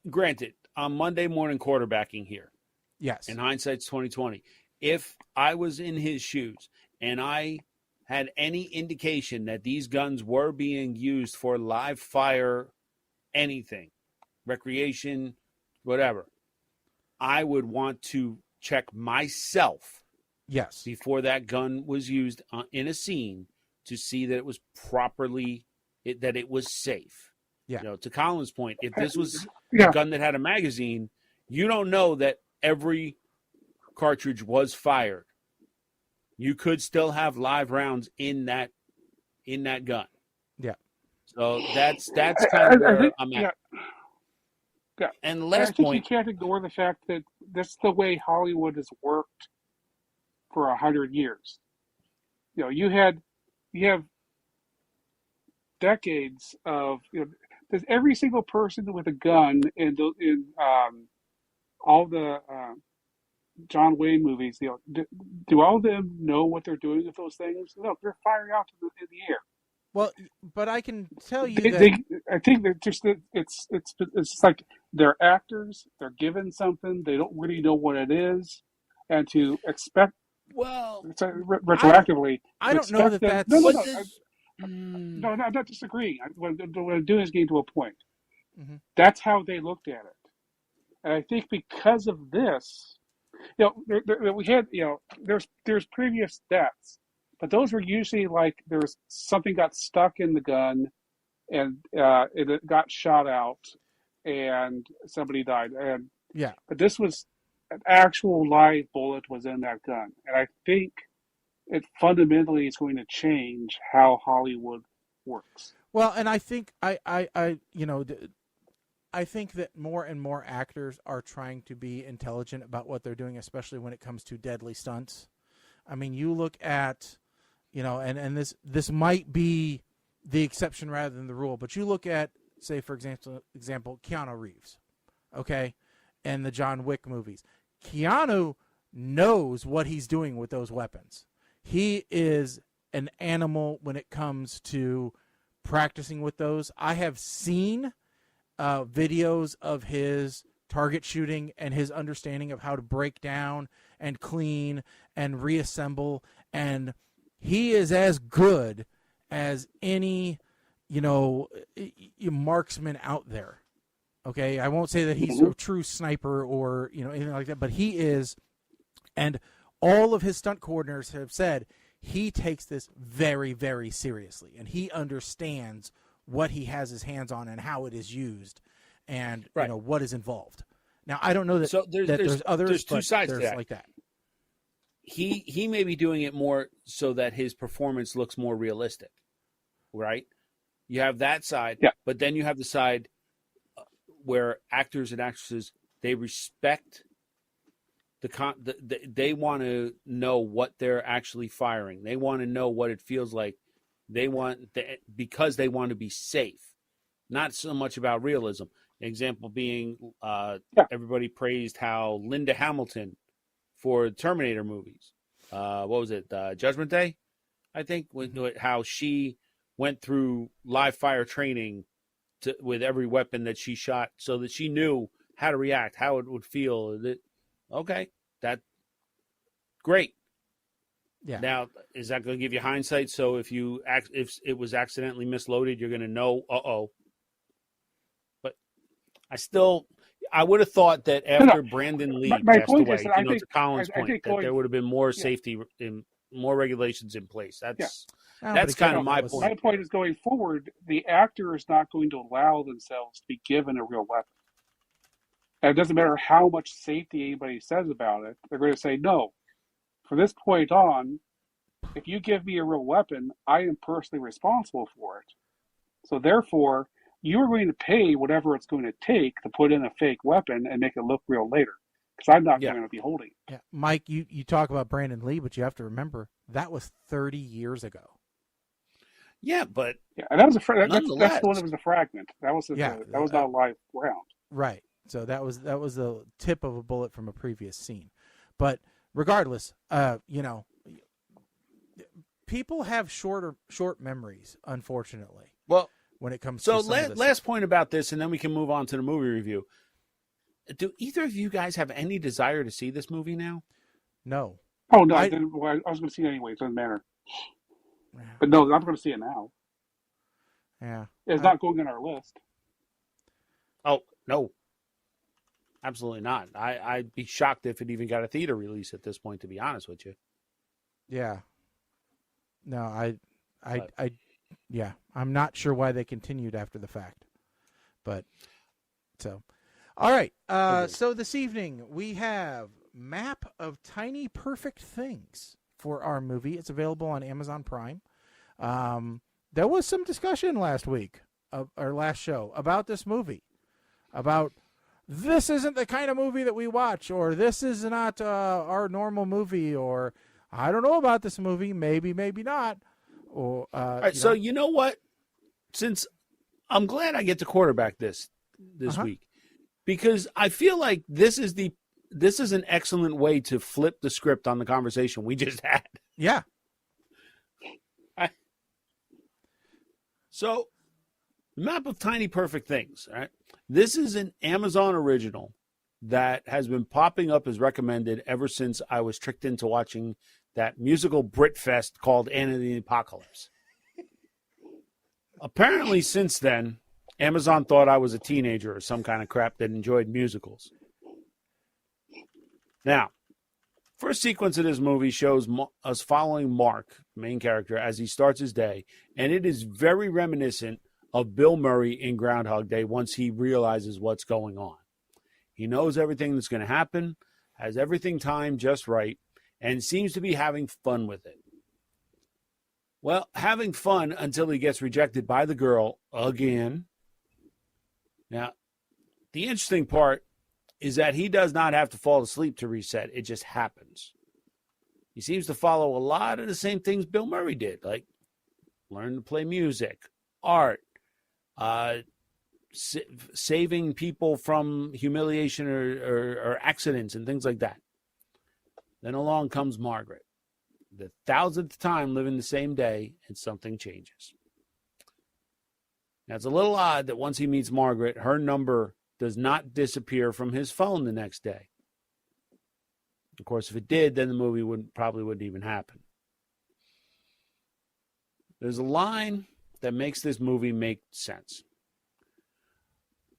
Granted, on Monday morning quarterbacking here. Yes. In hindsight's 2020. If I was in his shoes and I had any indication that these guns were being used for live fire, anything, recreation, whatever, I would want to check myself. Yes. Before that gun was used in a scene to see that it was properly, that it was safe. Yeah. To Colin's point, if this was a gun that had a magazine, you don't know that every cartridge was fired. You could still have live rounds in that gun. Yeah. So that's kind of where I'm at. Yeah. And last point, point, you can't ignore the fact that that's the way Hollywood has worked for 100 years. You have decades of there's every single person with a gun in all the John Wayne movies. Do all of them know what they're doing with those things? No, they're firing out in the air. Well, but I can tell you I think that it's like they're actors. They're given something. They don't really know what it is, and to expect. Well, retroactively, I don't know that that's. No, I'm not disagreeing. What I'm doing is getting to a point. Mm-hmm. That's how they looked at it, and I think because of this, we had there's previous deaths, but those were usually like there's something got stuck in the gun, and it got shot out, and somebody died. And but this was an actual live bullet was in that gun, and I think it fundamentally is going to change how Hollywood works. Well, and I think I think that more and more actors are trying to be intelligent about what they're doing, especially when it comes to deadly stunts. I mean, you look at, and this might be the exception rather than the rule, but you look at, say, for example, Keanu Reeves, okay, and the John Wick movies. Keanu knows what he's doing with those weapons. He is an animal when it comes to practicing with those. I have seen videos of his target shooting and his understanding of how to break down and clean and reassemble, and he is as good as any marksman out there. Okay, I won't say that he's a true sniper or anything like that, but he is, and all of his stunt coordinators have said he takes this very, very seriously, and he understands what he has his hands on and how it is used, and what is involved. Now, I don't know that, there's others. There's two sides to that. Like that. He may be doing it more so that his performance looks more realistic, right? You have that side, but then you have the side where actors and actresses, they respect they want to know what they're actually firing. They want to know what it feels like. Because they want to be safe, not so much about realism. An example being, everybody praised how Linda Hamilton for Terminator movies. What was it? Judgment Day, I think. How she went through live fire training with every weapon that she shot, so that she knew how to react, how it would feel. Okay, that's great. Yeah. Now, is that going to give you hindsight? So if it was accidentally misloaded, you're going to know. But I would have thought that after Brandon Lee passed away, to Colin's point, that there would have been more safety and more regulations in place. That's kind of my point. My point is, going forward, the actor is not going to allow themselves to be given a real weapon. And it doesn't matter how much safety anybody says about it. They're going to say, no, from this point on, if you give me a real weapon, I am personally responsible for it. So therefore, you are going to pay whatever it's going to take to put in a fake weapon and make it look real later. Because I'm not going to be holding it. Yeah. Mike, you talk about Brandon Lee, but you have to remember, that was 30 years ago. Yeah, but and that was that's the one that was a fragment. That was that was not a live round. Right. So that was the tip of a bullet from a previous scene. But regardless, people have short memories, unfortunately. Well, when it comes to last point about this, and then we can move on to the movie review. Do either of you guys have any desire to see this movie now? No. Oh no, I didn't. Well, I was going to see it anyway. It doesn't matter. But no, I'm going to see it now. Yeah. It's not going on our list. Oh, no. Absolutely not. I'd be shocked if it even got a theater release at this point, to be honest with you. Yeah. No, I'm not sure why they continued after the fact. But, so. All right. So this evening we have Map of Tiny Perfect Things for our movie. It's available on Amazon Prime. There was some discussion last week, or last show, about this movie. About, this isn't the kind of movie that we watch, or this is not our normal movie, or I don't know about this movie, maybe not. Or all right, so you know what? Since I'm glad I get to quarterback this week, because I feel like this is an excellent way to flip the script on the conversation we just had. Yeah. So, Map of Tiny Perfect Things. Right? This is an Amazon original that has been popping up as recommended ever since I was tricked into watching that musical Britfest called Anna and the Apocalypse. Apparently, since then, Amazon thought I was a teenager or some kind of crap that enjoyed musicals. Now, first sequence of this movie shows us following Mark, main character, as he starts his day, and it is very reminiscent of Bill Murray in Groundhog Day once he realizes what's going on. He knows everything that's going to happen, has everything timed just right, and seems to be having fun with it. Well, having fun until he gets rejected by the girl again. Now, the interesting part is that he does not have to fall asleep to reset. It just happens. He seems to follow a lot of the same things Bill Murray did, like learn to play music, art, saving people from humiliation or accidents and things like that. Then along comes Margaret, the 1,000th time living the same day, and something changes. Now, it's a little odd that once he meets Margaret, her number does not disappear from his phone the next day. Of course, if it did, then the movie probably wouldn't even happen. There's a line that makes this movie make sense.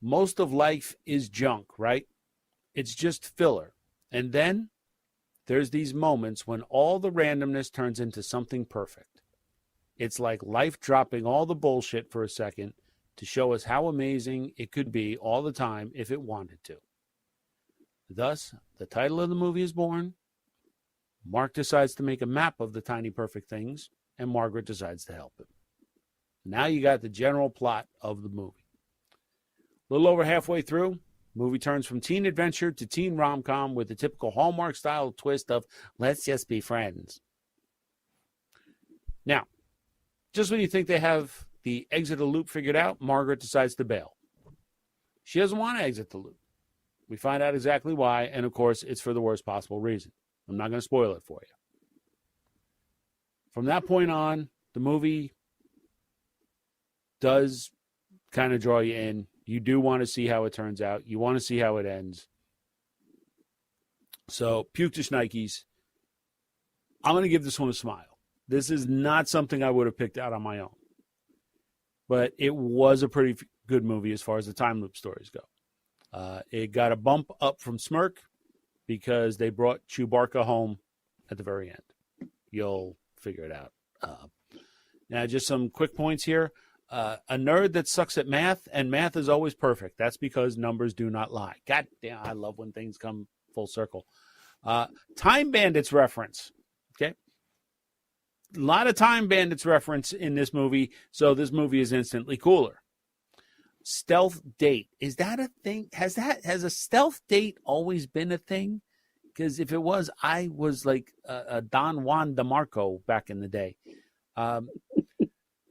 Most of life is junk, right? It's just filler. And then there's these moments when all the randomness turns into something perfect. It's like life dropping all the bullshit for a second to show us how amazing it could be all the time if it wanted to. Thus, the title of the movie is born. Mark decides to make a map of the tiny perfect things, and Margaret decides to help him. Now you got the general plot of the movie. A little over halfway through, movie turns from teen adventure to teen rom-com with the typical Hallmark-style twist of let's just be friends. Now, just when you think they have the exit of the loop figured out, Margaret decides to bail. She doesn't want to exit the loop. We find out exactly why, and of course, it's for the worst possible reason. I'm not going to spoil it for you. From that point on, the movie does kind of draw you in. You do want to see how it turns out. You want to see how it ends. So, puke to Schnikes. I'm going to give this one a smile. This is not something I would have picked out on my own. But it was a pretty good movie as far as the time loop stories go. It got a bump up from Smirk because they brought Chewbacca home at the very end. You'll figure it out. Now, just some quick points here. A nerd that sucks at math, and math is always perfect. That's because numbers do not lie. God damn, I love when things come full circle. Time Bandits reference. Okay. A lot of Time Bandits reference in this movie, so this movie is instantly cooler. Stealth date. Is that a thing? Has a stealth date always been a thing? Because if it was, I was like a Don Juan DeMarco back in the day.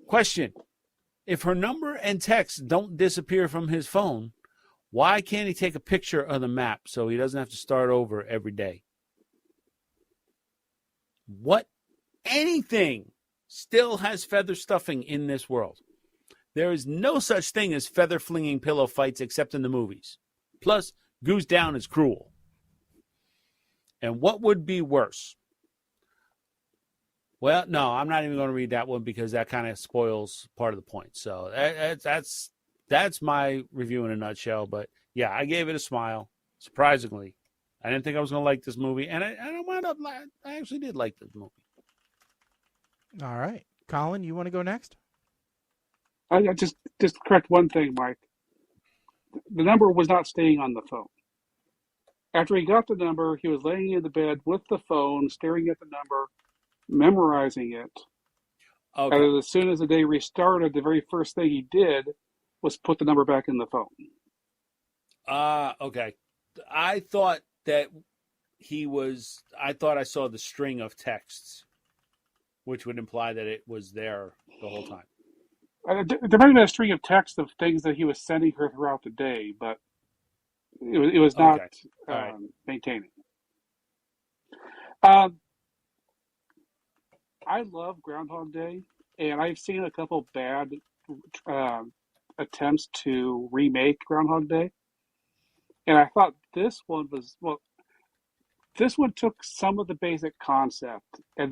Question. If her number and text don't disappear from his phone, why can't he take a picture of the map so he doesn't have to start over every day? What? Anything still has feather stuffing in this world. There is no such thing as feather flinging pillow fights except in the movies. Plus, Goose Down is cruel. And what would be worse? Well, no, I'm not even going to read that one because that kind of spoils part of the point. So that's my review in a nutshell. But yeah, I gave it a smile. Surprisingly, I didn't think I was going to like this movie, and I actually did like this movie. All right, Colin, you want to go next? I just correct one thing, Mike. The number was not staying on the phone. After he got the number, he was laying in the bed with the phone, staring at the number, memorizing it. Okay. And as soon as the day restarted, the very first thing he did was put the number back in the phone. Okay. I thought that I thought I saw the string of texts, which would imply that it was there the whole time. There might have been a string of texts of things that he was sending her throughout the day, but it was not right. Maintaining. I love Groundhog Day, and I've seen a couple bad attempts to remake Groundhog Day, and I thought this one took some of the basic concept but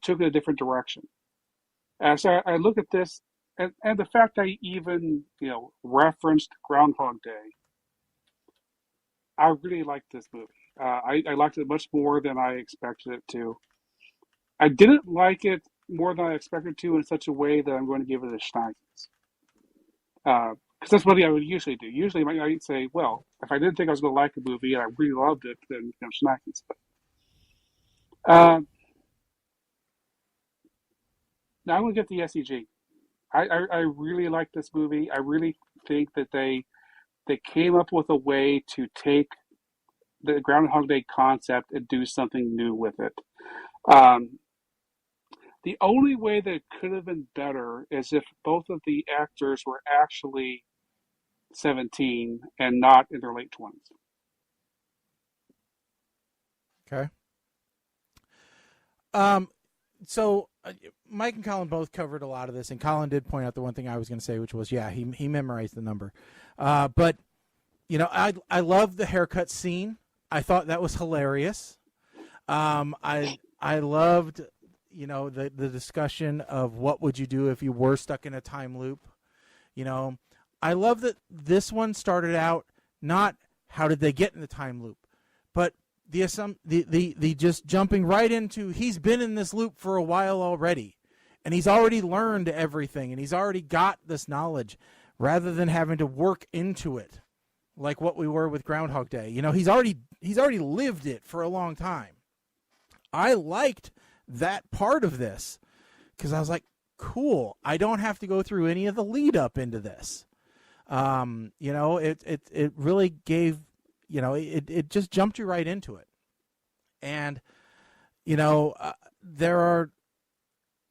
took it a different direction. So I look at this, and the fact I even referenced Groundhog Day, I really liked this movie. I liked it much more than I expected it to. I didn't like it more than I expected to in such a way that I'm going to give it a Schneikens. Because that's what I would usually do. Usually I'd say, well, if I didn't think I was going to like a movie and I really loved it, then Schneikens. Now I'm going to get the SEG. I really like this movie. I really think that they came up with a way to take the Groundhog Day concept and do something new with it. The only way that it could have been better is if both of the actors were actually 17 and not in their late 20s. Okay. So Mike and Colin both covered a lot of this, and Colin did point out the one thing I was going to say, which was, yeah, he memorized the number. But I love the haircut scene. I thought that was hilarious. I loved, the discussion of what would you do if you were stuck in a time loop. I love that this one started out not how did they get in the time loop, but the just jumping right into he's been in this loop for a while already, and he's already learned everything, and he's already got this knowledge, rather than having to work into it, like what we were with Groundhog Day. He's already lived it for a long time. I liked that part of this because I was like, cool. I don't have to go through any of the lead up into this. It really gave, it just jumped you right into it. And, there are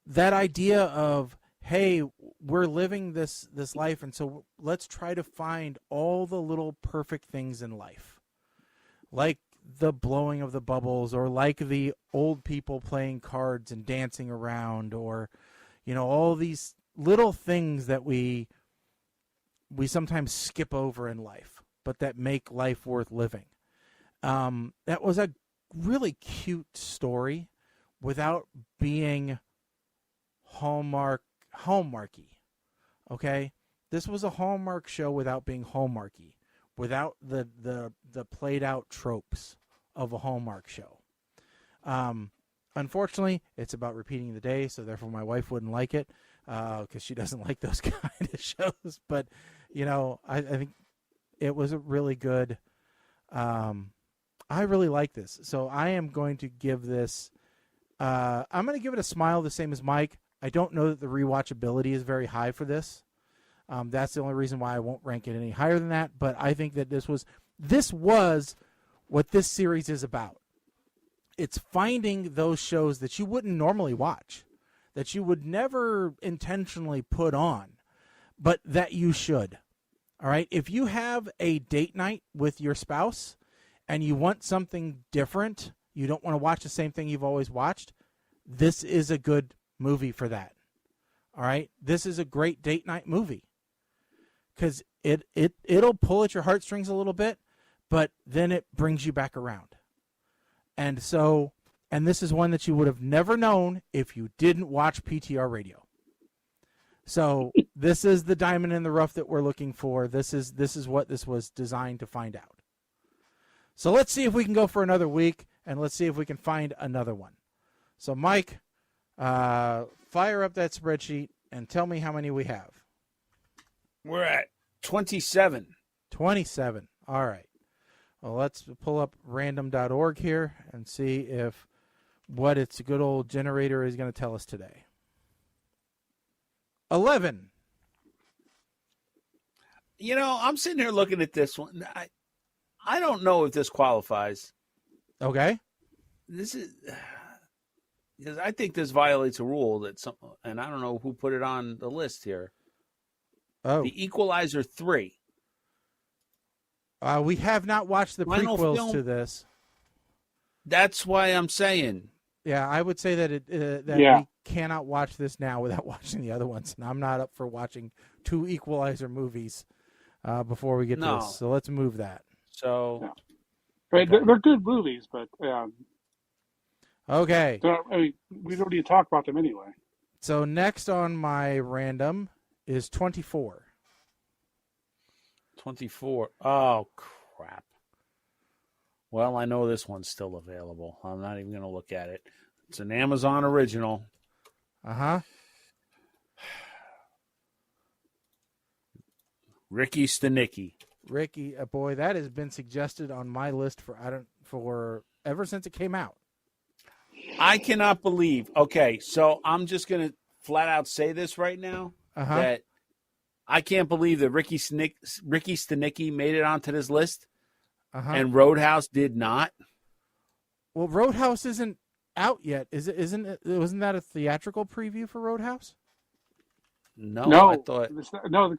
that idea of, hey, we're living this life, and so let's try to find all the little perfect things in life, like the blowing of the bubbles, or like the old people playing cards and dancing around, or all these little things that we sometimes skip over in life, but that make life worth living. That was a really cute story without being Hallmarky. Okay? This was a Hallmark show without being Hallmarky, without the played out tropes of a Hallmark show. Unfortunately, it's about repeating the day, so therefore my wife wouldn't like it because she doesn't like those kind of shows. But, I think it was a really good. I really like this. So I am going to give this. I'm going to give it a smile, the same as Mike. I don't know that the rewatchability is very high for this. That's the only reason why I won't rank it any higher than that. But I think that this was what this series is about. It's finding those shows that you wouldn't normally watch, that you would never intentionally put on, but that you should. All right? If you have a date night with your spouse and you want something different, you don't want to watch the same thing you've always watched, this is a good movie for that. All right? This is a great date night movie because it'll pull at your heartstrings a little bit, but then it brings you back around. And this is one that you would have never known if you didn't watch PTR Radio. So this is the diamond in the rough that we're looking for. This is what this was designed to find out. So let's see if we can go for another week, and let's see if we can find another one. So Mike, fire up that spreadsheet and tell me how many we have. We're at 27. 27. All right. Well, let's pull up random.org here and see if what its good old generator is going to tell us today. 11. I'm sitting here looking at this one. I don't know if this qualifies. Okay. This is because I think this violates a rule and I don't know who put it on the list here. Oh, The Equalizer 3. We have not watched the Final prequels film. to this. That's why I'm saying. Yeah, I would say that Yeah. we cannot watch this now without watching the other ones, and I'm not up for watching 2 Equalizer movies before we get to No. this. So let's move that. So Yeah. Right, they're good movies, but Okay. we don't need to talk about them anyway. So next on my random is 24. 24. Oh, crap. Well, I know this one's still available. I'm not even going to look at it. It's an Amazon original. Uh-huh. Ricky Stenicki. Ricky, boy, that has been suggested on my list for ever since it came out. I cannot believe. Okay, so I'm just going to flat out say this right now. Uh-huh. That I can't believe that Ricky Stenicki made it onto this list Uh-huh. and Roadhouse did not. Well, Roadhouse isn't out yet. Isn't it? Wasn't that a theatrical preview for Roadhouse? No, I thought.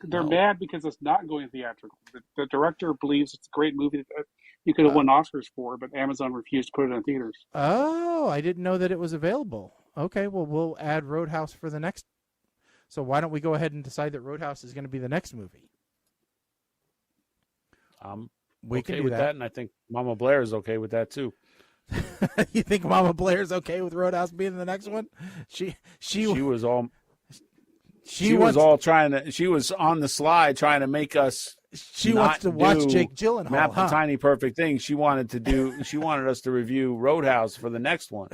They're mad because it's not going theatrical. The director believes it's a great movie that you could have won Oscars for, but Amazon refused to put it in theaters. Oh, I didn't know that it was available. Okay, well, we'll add Roadhouse for the next. So why don't we go ahead and decide that Roadhouse is going to be the next movie? I'm We okay can do with that, and I think Mama Blair is okay with that too. You think Mama Blair's okay with Roadhouse being the next one? She was all wants, she was on the slide trying to make us. She wants to watch Jake Gyllenhaal. Map the Tiny Perfect Thing. She wanted us to review Roadhouse for the next one.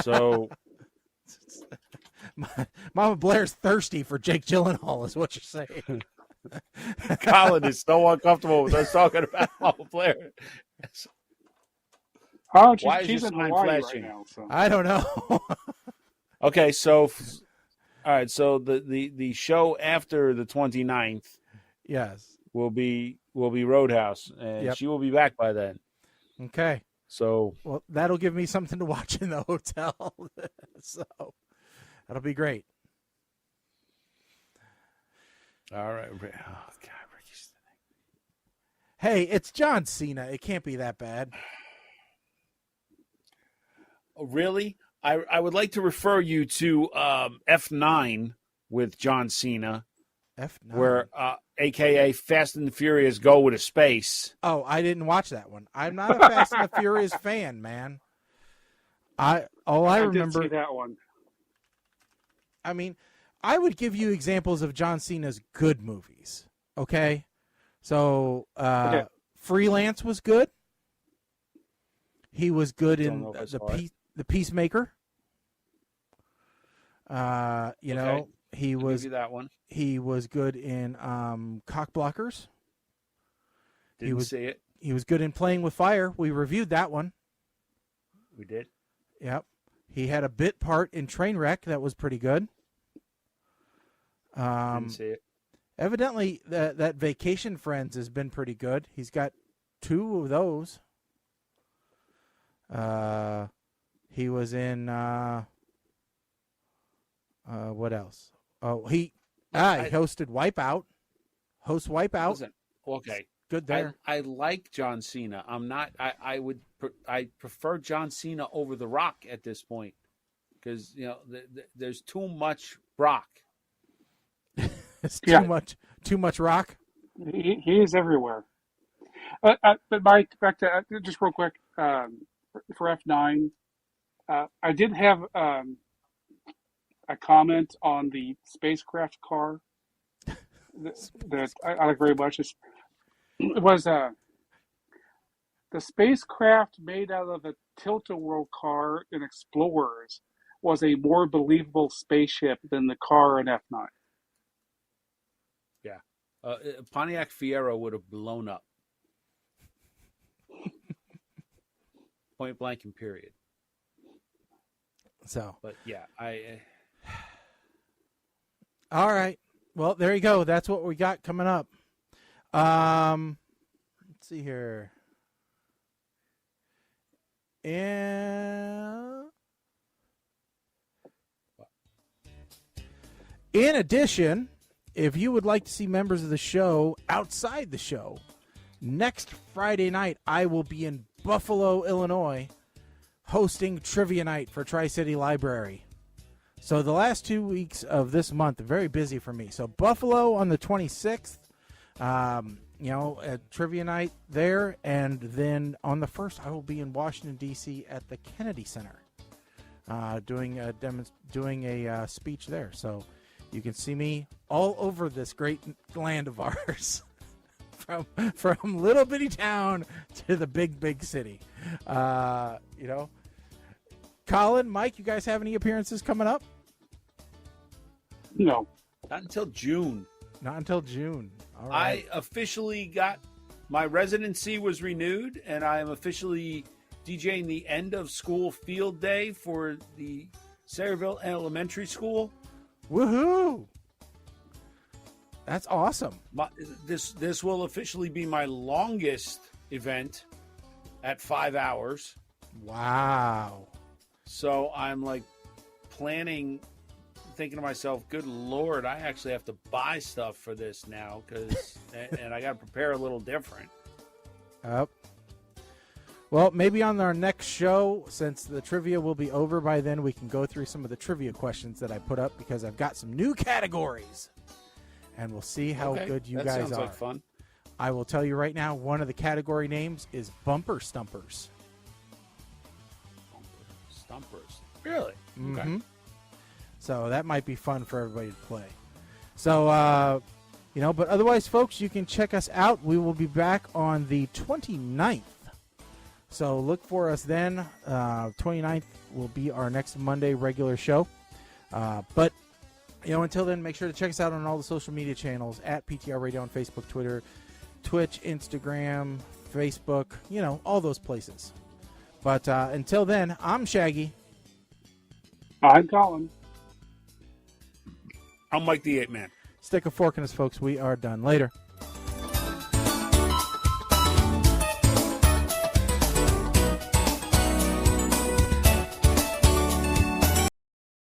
So Mama Blair's thirsty for Jake Gyllenhaal, is what you're saying. Colin is so uncomfortable with us talking about Mama Blair. Oh, Why she's is in your sign Hawaii flashing? right now. So. I don't know. Okay, so all right, so the show after the 29th, yes, will be Roadhouse, and she will be back by then. Okay. So well, that'll give me something to watch in the hotel. So that'll be great. All right. Oh God, hey, it's John Cena. It can't be that bad. Oh, really? I would like to refer you to F9 with John Cena. F9. Where, a.k.a. Fast and the Furious go with a space. Oh, I didn't watch that one. I'm not a Fast and the Furious fan, man. I remember did see that one. I mean, I would give you examples of John Cena's good movies. Okay, so Freelance was good. He was good in the Peacemaker. You know, he was that one. He was good in Cock Blockers. Didn't see it. He was good in Playing with Fire. We reviewed that one. We did. Yep. He had a bit part in Trainwreck that was pretty good. Didn't see it. Evidently, that Vacation Friends has been pretty good. He's got 2 of those. He was in what else? Oh, he hosted Wipeout. Host Wipeout. Listen, okay. Good there. I like John Cena. I'm not. I prefer John Cena over The Rock at this point because there's too much Rock. It's too much Rock. He is everywhere. But Mike, back to just real quick for F9. I did have a comment on the spacecraft car that I like very much. It was the spacecraft made out of a Tilt-A-Whirl car in Explorers was a more believable spaceship than the car in F9. Yeah. Pontiac Fiero would have blown up. Point blank and period. So. But yeah, All right. Well, there you go. That's what we got coming up. Let's see here. And in addition, if you would like to see members of the show outside the show, next Friday night I will be in Buffalo, Illinois, hosting Trivia Night for Tri-City Library. So the last 2 weeks of this month are very busy for me. So Buffalo on the 26th, at Trivia Night there, and then on the 1st I will be in Washington, D.C. at the Kennedy Center doing a speech there. So you can see me all over this great land of ours, from little bitty town to the big city. Colin, Mike, you guys have any appearances coming up? No. not until June. Not until June. All right. I officially got my residency was renewed, and I am officially DJing the end of school field day for the Sayreville Elementary School. Woohoo! That's awesome. This will officially be my longest event at 5 hours. Wow. So I'm like thinking to myself, good Lord, I actually have to buy stuff for this now and I got to prepare a little different. Yep. Well, maybe on our next show, since the trivia will be over by then, we can go through some of the trivia questions that I put up because I've got some new categories. And we'll see how good you guys are. That sounds like fun. I will tell you right now, one of the category names is Bumper Stumpers. Thumpers. Really? Mm-hmm. So that might be fun for everybody to play. So, but otherwise, folks, you can check us out. We will be back on the 29th. So look for us then. 29th will be our next Monday regular show. But, until then, make sure to check us out on all the social media channels at PTR Radio on Facebook, Twitter, Twitch, Instagram, Facebook, all those places. But until then, I'm Shaggy. I'm Colin. I'm Mike the 8 Man. Stick a fork in us, folks. We are done. Later.